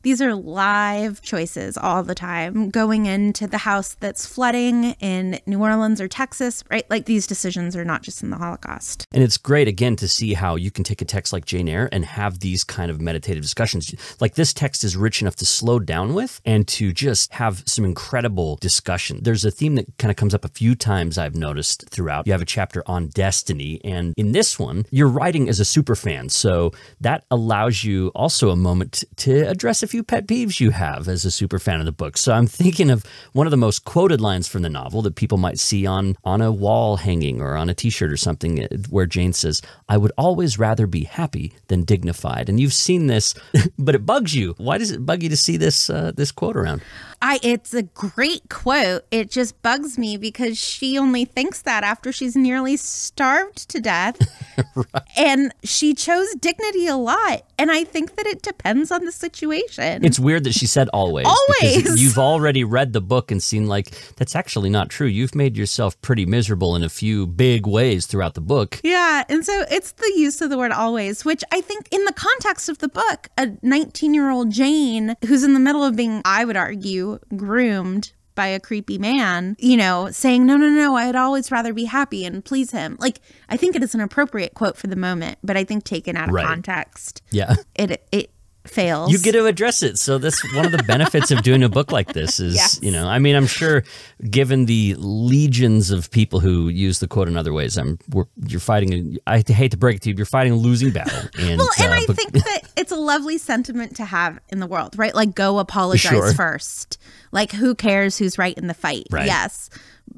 These are live choices all the time. Going into the house that's flooding in New Orleans or Texas, right? Like, these decisions are not just in the Holocaust. And it's great, again, to see how you can take a text like Jane Eyre and have these kind of meditative discussions. Like, this text is rich enough to slow down with and to just have some incredible discussion. There's a theme that kind of comes up a few times I've noticed throughout. You have a chapter on destiny, and in this one, you're writing as a super fan, so that allows you also a moment to address a few pet peeves you have as a super fan of the book. So I'm thinking of one of the most quoted lines from the novel that people might see on a wall hanging or on a t-shirt or something, where Jane says, I would always rather be happy than dignified. And you've seen this, but it bugs you. Why does it bug you to see this this quote around? It's a great quote. It just bugs me because she only thinks that after she's nearly starved to death. Right. And she chose dignity a lot. And I think that it depends on the situation. It's weird that she said always. Always. Because you've already read the book and seen, like, that's actually not true. You've made yourself pretty miserable in a few big ways throughout the book. Yeah. And so it's the use of the word always, which I think in the context of the book, a 19-year-old Jane who's in the middle of being, I would argue, groomed by a creepy man, you know, saying, no, I'd always rather be happy and please him. Like, I think it is an appropriate quote for the moment, but I think taken out of context, it fails. You get to address it. So that's one of the benefits of doing a book like this is, you know, I mean, I'm sure given the legions of people who use the quote in other ways, you're fighting, I hate to break it to you, you're fighting a losing battle. And, I think that it's a lovely sentiment to have in the world, right? Like, go apologize first. Like, who cares who's right in the fight? Right. Yes.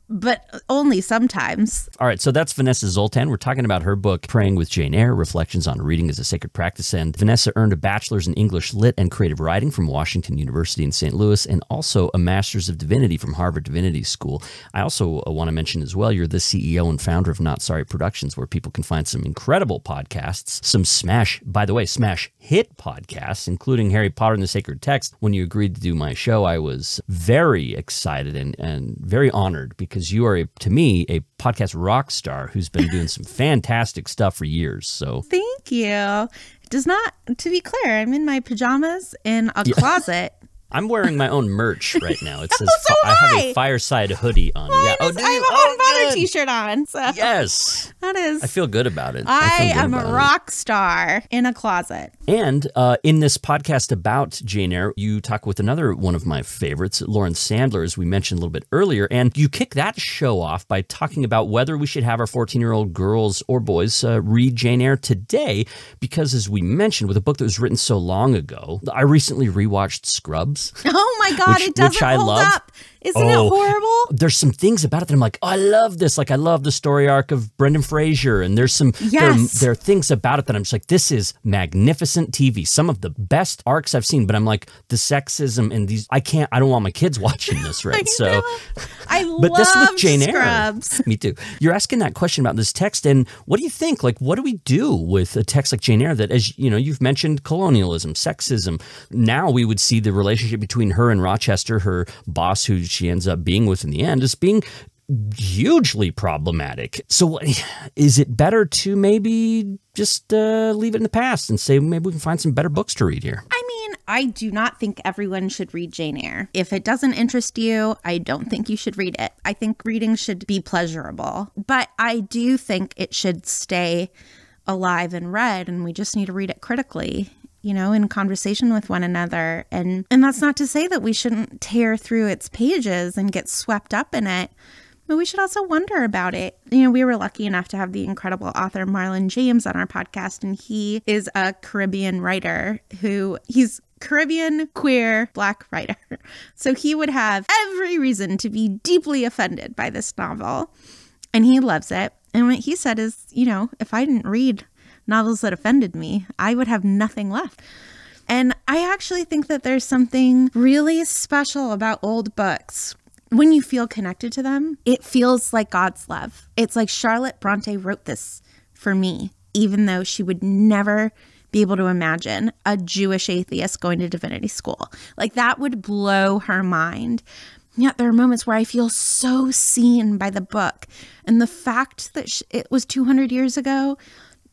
But only sometimes. All right, so that's Vanessa Zoltan. We're talking about her book, Praying with Jane Eyre, Reflections on Reading as a Sacred Practice. And Vanessa earned a bachelor's in English Lit and Creative Writing from Washington University in St. Louis, and also a master's of divinity from Harvard Divinity School. I also want to mention as well, you're the CEO and founder of Not Sorry Productions, where people can find some incredible podcasts, some smash hit podcasts, including Harry Potter and the Sacred Text. When you agreed to do my show, I was very excited and very honored, because you are, to me, a podcast rock star who's been doing some fantastic stuff for years. So thank you. It does not, to be clear, I'm in my pajamas in a closet I'm wearing my own merch right now. It says so I have a Fireside hoodie on. I have a Unbothered good. t-shirt on. So Yes. that is. I feel good about it. I feel good am a about rock star in a closet. And in this podcast about Jane Eyre, you talk with another one of my favorites, Lauren Sandler, as we mentioned a little bit earlier. And you kick that show off by talking about whether we should have our 14-year-old girls or boys read Jane Eyre today. Because as we mentioned, with a book that was written so long ago, I recently rewatched Scrubs. Oh my God, it doesn't hold up. Isn't it horrible? There's some things about it that I'm like, oh, I love this. Like, I love the story arc of Brendan Fraser. And there's some, there are things about it that I'm just like, this is magnificent TV. Some of the best arcs I've seen. But I'm like, the sexism and these, I don't want my kids watching this, right? I but love this with Jane Scrubs. Eyre. Me too. You're asking that question about this text. And what do you think? Like, what do we do with a text like Jane Eyre that, as you know, you've mentioned colonialism, sexism. Now we would see the relationship between her and Rochester, her boss, who she ends up being with in the end, as being hugely problematic. So is it better to maybe just leave it in the past and say maybe we can find some better books to read here? I mean, I do not think everyone should read Jane Eyre. If it doesn't interest you, I don't think you should read it. I think reading should be pleasurable, but I do think it should stay alive and read, and we just need to read it critically, you know, in conversation with one another. And that's not to say that we shouldn't tear through its pages and get swept up in it, but we should also wonder about it. You know, we were lucky enough to have the incredible author Marlon James on our podcast, and he is a Caribbean writer he's Caribbean, queer, Black writer. So he would have every reason to be deeply offended by this novel, and he loves it. And what he said is, you know, if I didn't read novels that offended me, I would have nothing left. And I actually think that there's something really special about old books. When you feel connected to them, it feels like God's love. It's like Charlotte Bronte wrote this for me, even though she would never be able to imagine a Jewish atheist going to divinity school. Like, that would blow her mind. Yet there are moments where I feel so seen by the book. And the fact that it was 200 years ago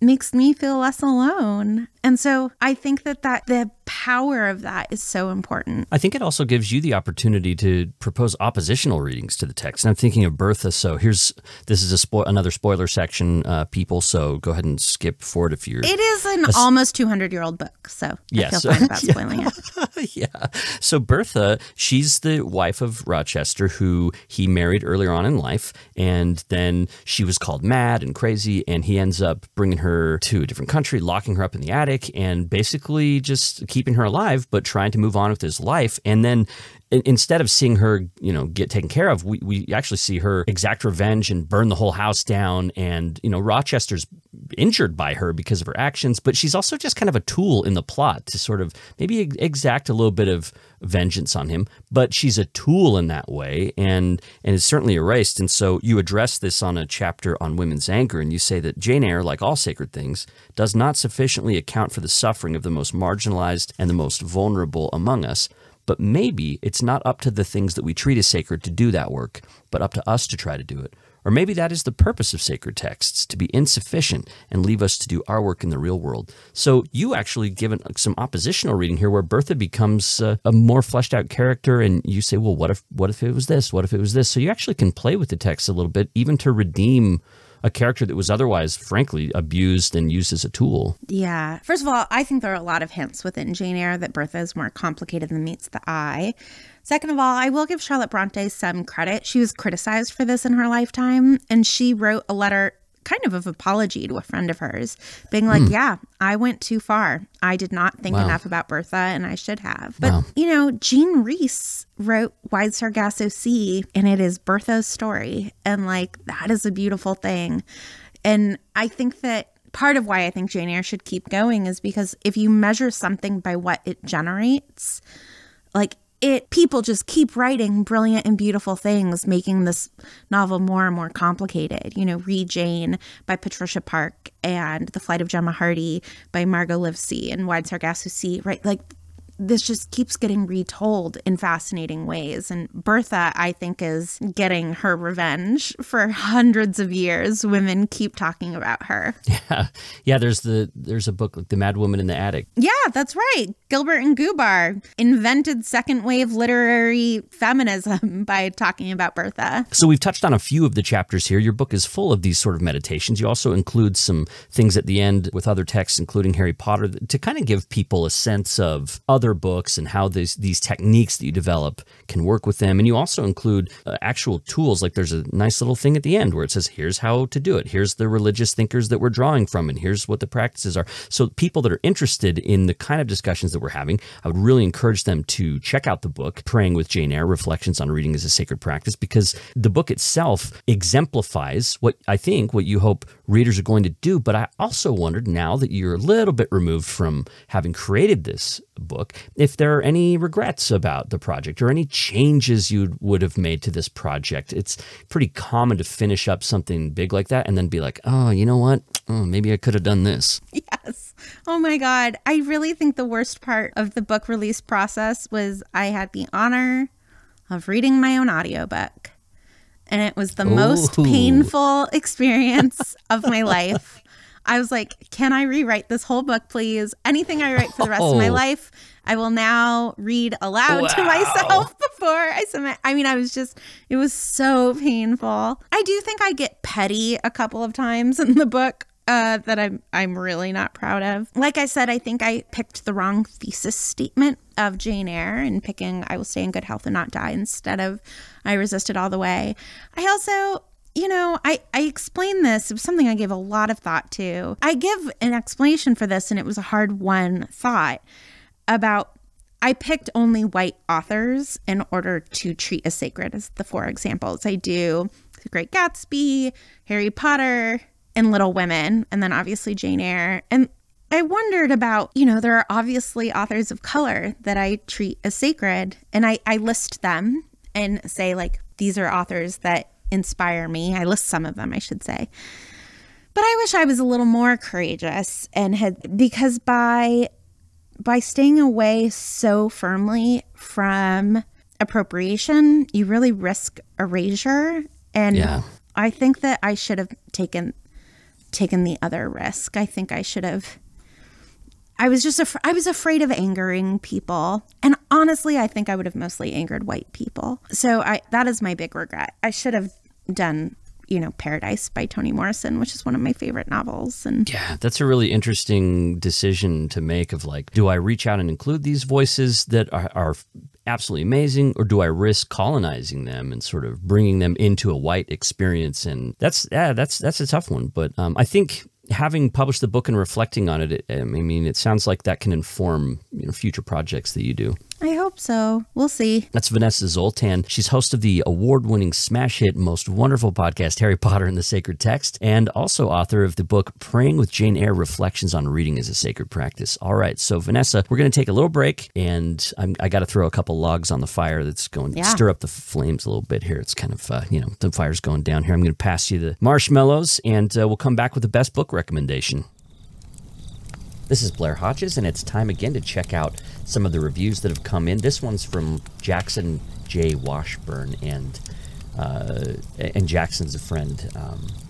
makes me feel less alone. And so I think that the power of that is so important. I think it also gives you the opportunity to propose oppositional readings to the text. And I'm thinking of Bertha. So this is another spoiler section, people. So go ahead and skip forward if you're... It is an almost 200-year-old book, so yes. I feel fine about spoiling it. Yeah. So Bertha, she's the wife of Rochester, who he married earlier on in life. And then she was called mad and crazy. And he ends up bringing her to a different country, locking her up in the attic, and basically just keeping her alive, but trying to move on with his life. And then instead of seeing her, you know, get taken care of, we actually see her exact revenge and burn the whole house down. And, you know, Rochester's injured by her because of her actions, but she's also just kind of a tool in the plot to sort of maybe exact a little bit of vengeance on him. But she's a tool in that way and is certainly erased. And so you address this on a chapter on women's anger, and you say that Jane Eyre, like all sacred things, does not sufficiently account for the suffering of the most marginalized and the most vulnerable among us. But maybe it's not up to the things that we treat as sacred to do that work, but up to us to try to do it. Or maybe that is the purpose of sacred texts, to be insufficient and leave us to do our work in the real world. So you actually give some oppositional reading here where Bertha becomes a more fleshed out character, and you say, well, what if it was this? What if it was this? So you actually can play with the text a little bit, even to redeem a character that was otherwise, frankly, abused and used as a tool. Yeah. First of all, I think there are a lot of hints within Jane Eyre that Bertha is more complicated than meets the eye. Second of all, I will give Charlotte Bronte some credit. She was criticized for this in her lifetime, and she wrote a letter kind of apology to a friend of hers, being like, yeah, I went too far. I did not think enough about Bertha, and I should have. But, you know, Jean Rhys wrote Wide Sargasso Sea, and it is Bertha's story. And, like, that is a beautiful thing. And I think that part of why I think Jane Eyre should keep going is because if you measure something by what it generates, like, people just keep writing brilliant and beautiful things, making this novel more and more complicated. You know, Read Jane by Patricia Park and The Flight of Gemma Hardy by Margot Livesey and Wide Sargasso Sea, right? Like, this just keeps getting retold in fascinating ways. And Bertha, I think, is getting her revenge for hundreds of years. Women keep talking about her. Yeah. There's a book like The Mad Woman in the Attic. Yeah, that's right. Gilbert and Gubar invented second wave literary feminism by talking about Bertha. So we've touched on a few of the chapters here. Your book is full of these sort of meditations. You also include some things at the end with other texts, including Harry Potter, to kind of give people a sense of other books and how these techniques that you develop can work with them. And you also include actual tools. Like there's a nice little thing at the end where it says, here's how to do it. Here's the religious thinkers that we're drawing from, and here's what the practices are. So people that are interested in the kind of discussions that we're having, I would really encourage them to check out the book, Praying with Jane Eyre, Reflections on Reading as a Sacred Practice, because the book itself exemplifies what you hope readers are going to do. But I also wondered, now that you're a little bit removed from having created this book, if there are any regrets about the project or any changes you would have made to this project. It's pretty common to finish up something big like that and then be like, oh, you know what? Oh, maybe I could have done this. Yes. Oh my God. I really think the worst part of the book release process was I had the honor of reading my own audiobook. And it was the most painful experience of my life. I was like, can I rewrite this whole book, please? Anything I write for the rest of my life, I will now read aloud to myself before I submit. I mean, it was so painful. I do think I get petty a couple of times in the book that I'm really not proud of. Like I said, I think I picked the wrong thesis statement of Jane Eyre and picking I will stay in good health and not die instead of I resisted all the way. I also, I explained this. It was something I gave a lot of thought to. I give an explanation for this, and it was a hard-won thought about I picked only white authors in order to treat as sacred as the 4 examples. I do The Great Gatsby, Harry Potter, and Little Women, and then obviously Jane Eyre. And I wondered about, there are obviously authors of color that I treat as sacred, and I list them and say, like, these are authors that inspire me. I list some of them, I should say. But I wish I was a little more courageous because by staying away so firmly from appropriation, you really risk erasure. And I think that I should have taken the other risk. I think I should have. I was afraid of angering people. And honestly, I think I would have mostly angered white people. So that is my big regret. I should have done, Paradise by Toni Morrison, which is one of my favorite novels. And yeah, that's a really interesting decision to make of like, do I reach out and include these voices that are absolutely amazing, or do I risk colonizing them and sort of bringing them into a white experience? And that's a tough one. But I think having published the book and reflecting on it, it sounds like that can inform future projects that you do. I hope so. We'll see. That's Vanessa Zoltan. She's host of the award-winning smash hit, most wonderful podcast, Harry Potter and the Sacred Text, and also author of the book Praying with Jane Eyre, Reflections on Reading as a Sacred Practice. All right, so Vanessa, we're going to take a little break, and I got to throw a couple logs on the fire that's going to stir up the flames a little bit here. It's kind of, the fire's going down here. I'm going to pass you the marshmallows, and we'll come back with the best book recommendation. This is Blair Hodges, and it's time again to check out some of the reviews that have come in. This one's from Jackson J. Washburn, and Jackson's a friend.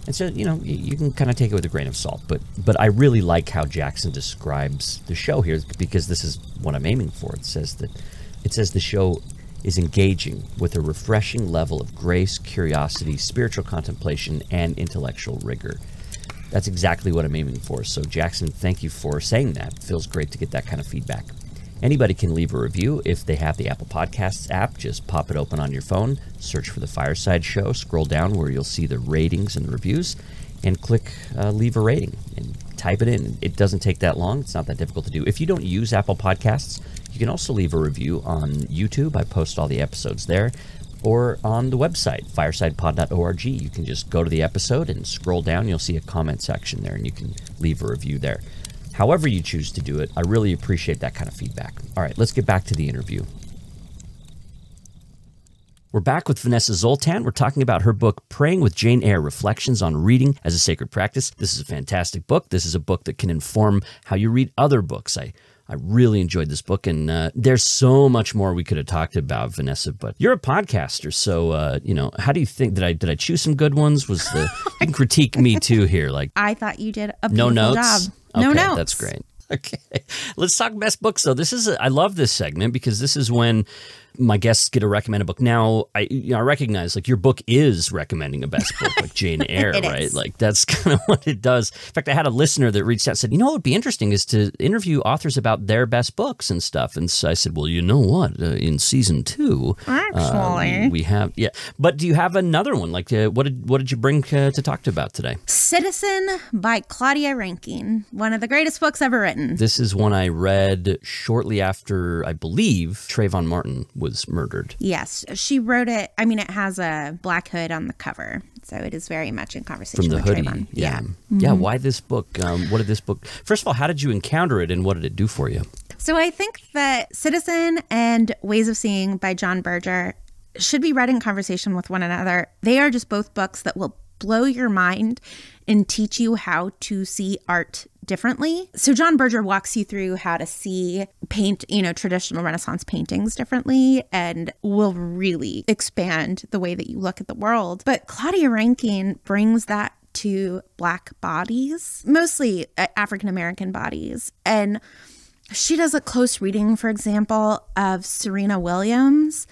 And so, you can kind of take it with a grain of salt, but I really like how Jackson describes the show here, because this is what I'm aiming for. It says the show is engaging with a refreshing level of grace, curiosity, spiritual contemplation, and intellectual rigor. That's exactly what I'm aiming for. So Jackson, thank you for saying that. It feels great to get that kind of feedback. Anybody can leave a review if they have the Apple Podcasts app. Just pop it open on your phone, search for The Fireside Show, scroll down where you'll see the ratings and the reviews, and click leave a rating and type it in. It doesn't take that long. It's not that difficult to do. If you don't use Apple Podcasts, you can also leave a review on YouTube. I post all the episodes there. Or on the website, firesidepod.org. You can just go to the episode and scroll down. You'll see a comment section there, and you can leave a review there. However you choose to do it, I really appreciate that kind of feedback. All right, let's get back to the interview. We're back with Vanessa Zoltan. We're talking about her book, Praying with Jane Eyre, Reflections on Reading as a Sacred Practice. This is a fantastic book. This is a book that can inform how you read other books. I I really enjoyed this book, and there's so much more we could have talked about, Vanessa, but you're a podcaster, so, how do you think, did I choose some good ones? You can critique me too here. Like, I thought you did a beautiful no notes? job. No Okay, notes. that's great. Okay, let's talk best books, though. I love this segment because this is when my guests get to recommend a book. Now, I recognize, like, your book is recommending a best book, like Jane Eyre, right? Is. Like, that's kind of what it does. In fact, I had a listener that reached out and said, what would be interesting is to interview authors about their best books and stuff. And so I said, well, you know what? In season 2, actually, we have, But do you have another one? Like, what did you bring to talk about today? Citizen by Claudia Rankine, one of the greatest books ever written. This is one I read shortly after, I believe, Trayvon Martin was murdered. Yes, she wrote it. I mean, it has a black hood on the cover, so it is very much in conversation From the with hoodie. Trayvon. Yeah. Mm-hmm. Yeah, why this book? What did this book... First of all, how did you encounter it, and what did it do for you? So I think that Citizen and Ways of Seeing by John Berger should be read in conversation with one another. They are just both books that will blow your mind and teach you how to see art differently. So John Berger walks you through how to paint, traditional Renaissance paintings differently, and will really expand the way that you look at the world. But Claudia Rankine brings that to Black bodies, mostly African-American bodies. And she does a close reading, for example, of Serena Williams,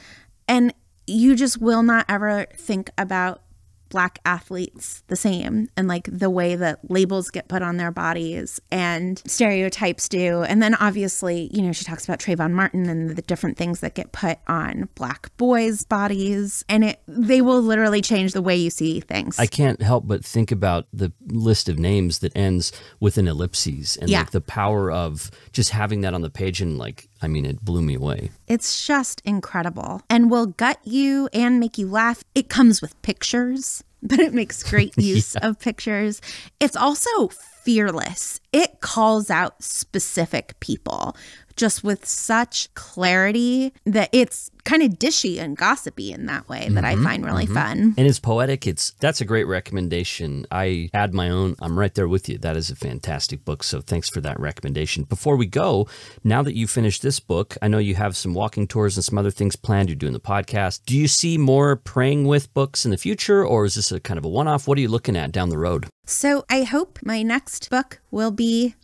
and you just will not ever think about Black athletes the same, and like the way that labels get put on their bodies and stereotypes do. And then obviously, she talks about Trayvon Martin and the different things that get put on Black boys' bodies, and they will literally change the way you see things. I can't help but think about the list of names that ends with an ellipses, and like the power of just having that on the page, and it blew me away. It's just incredible and will gut you and make you laugh. It comes with pictures, but it makes great use of pictures. It's also fearless. It calls out specific people just with such clarity that it's kind of dishy and gossipy in that way that I find really fun. And it's poetic. That's a great recommendation. I add my own. I'm right there with you. That is a fantastic book. So thanks for that recommendation. Before we go, now that you finished this book, I know you have some walking tours and some other things planned. You're doing the podcast. Do you see more Praying With books in the future, or is this a kind of a one-off? What are you looking at down the road? So I hope my next book will be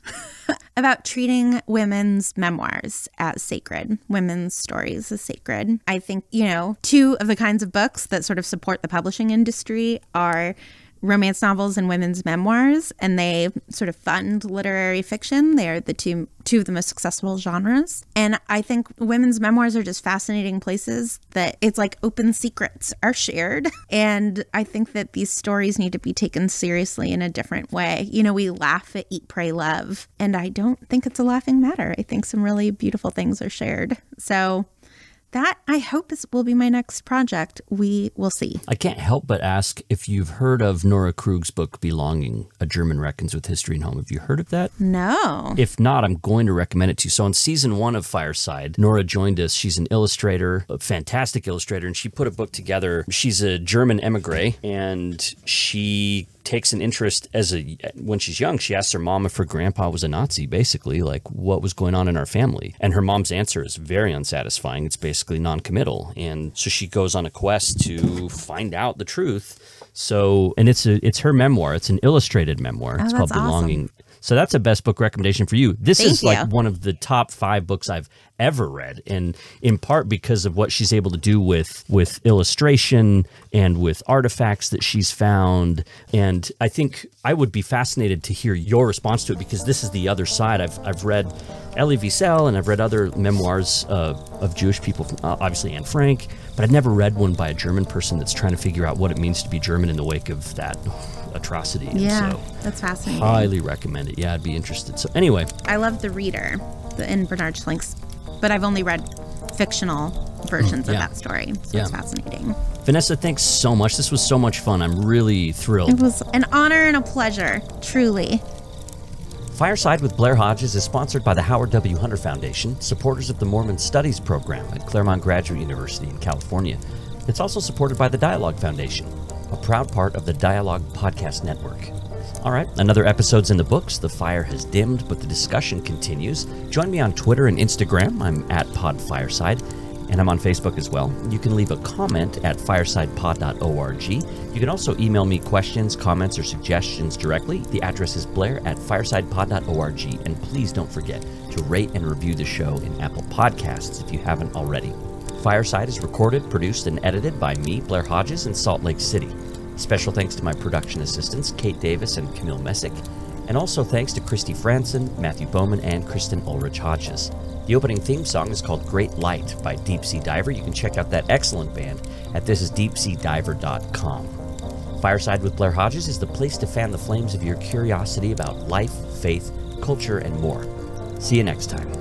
about treating women's memoirs as sacred, women's stories as sacred. I think, two of the kinds of books that sort of support the publishing industry are romance novels and women's memoirs, and they sort of fund literary fiction. They are the two of the most successful genres. And I think women's memoirs are just fascinating places that it's like open secrets are shared. And I think that these stories need to be taken seriously in a different way. We laugh at Eat, Pray, Love, and I don't think it's a laughing matter. I think some really beautiful things are shared. So that, I hope, will be my next project. We will see. I can't help but ask if you've heard of Nora Krug's book, Belonging, A German Reckons with History and Home. Have you heard of that? No. If not, I'm going to recommend it to you. So in season 1 of Fireside, Nora joined us. She's an illustrator, a fantastic illustrator, and she put a book together. She's a German emigre, and she takes an interest when she's young. She asks her mom if her grandpa was a Nazi, basically, like what was going on in our family. And her mom's answer is very unsatisfying. It's basically non-committal. And so she goes on a quest to find out the truth. So, and it's her memoir. It's an illustrated memoir. It's called Belonging. Awesome. So that's a best book recommendation for you. This Thank is you. like one of the top 5 books I've ever read, and in part because of what she's able to do with illustration and with artifacts that she's found. And I think I would be fascinated to hear your response to it, because this is the other side. I've read Elie Wiesel, and I've read other memoirs of Jewish people, obviously Anne Frank, but I've never read one by a German person that's trying to figure out what it means to be German in the wake of that atrocity. Yeah, so that's fascinating. Highly recommend it. Yeah, I'd be interested. So anyway. I love The Reader, in Bernard Schlink's, but I've only read fictional versions of that story, so it's fascinating. Vanessa, thanks so much. This was so much fun. I'm really thrilled. It was an honor and a pleasure, truly. Fireside with Blair Hodges is sponsored by the Howard W. Hunter Foundation, supporters of the Mormon Studies program at Claremont Graduate University in California. It's also supported by the Dialogue Foundation, a proud part of the Dialogue Podcast Network. All right, another episode's in the books. The fire has dimmed, but the discussion continues. Join me on Twitter and Instagram. I'm at PodFireside, and I'm on Facebook as well. You can leave a comment at firesidepod.org. You can also email me questions, comments, or suggestions directly. The address is blair@firesidepod.org, and please don't forget to rate and review the show in Apple Podcasts if you haven't already. Fireside is recorded, produced, and edited by me, Blair Hodges, in Salt Lake City. Special thanks to my production assistants, Kate Davis and Camille Messick, and also thanks to Christy Franson, Matthew Bowman, and Kristen Ulrich Hodges. The opening theme song is called Great Light by Deep Sea Diver. You can check out that excellent band at thisisdeepseadiver.com. Fireside with Blair Hodges is the place to fan the flames of your curiosity about life, faith, culture, and more. See you next time.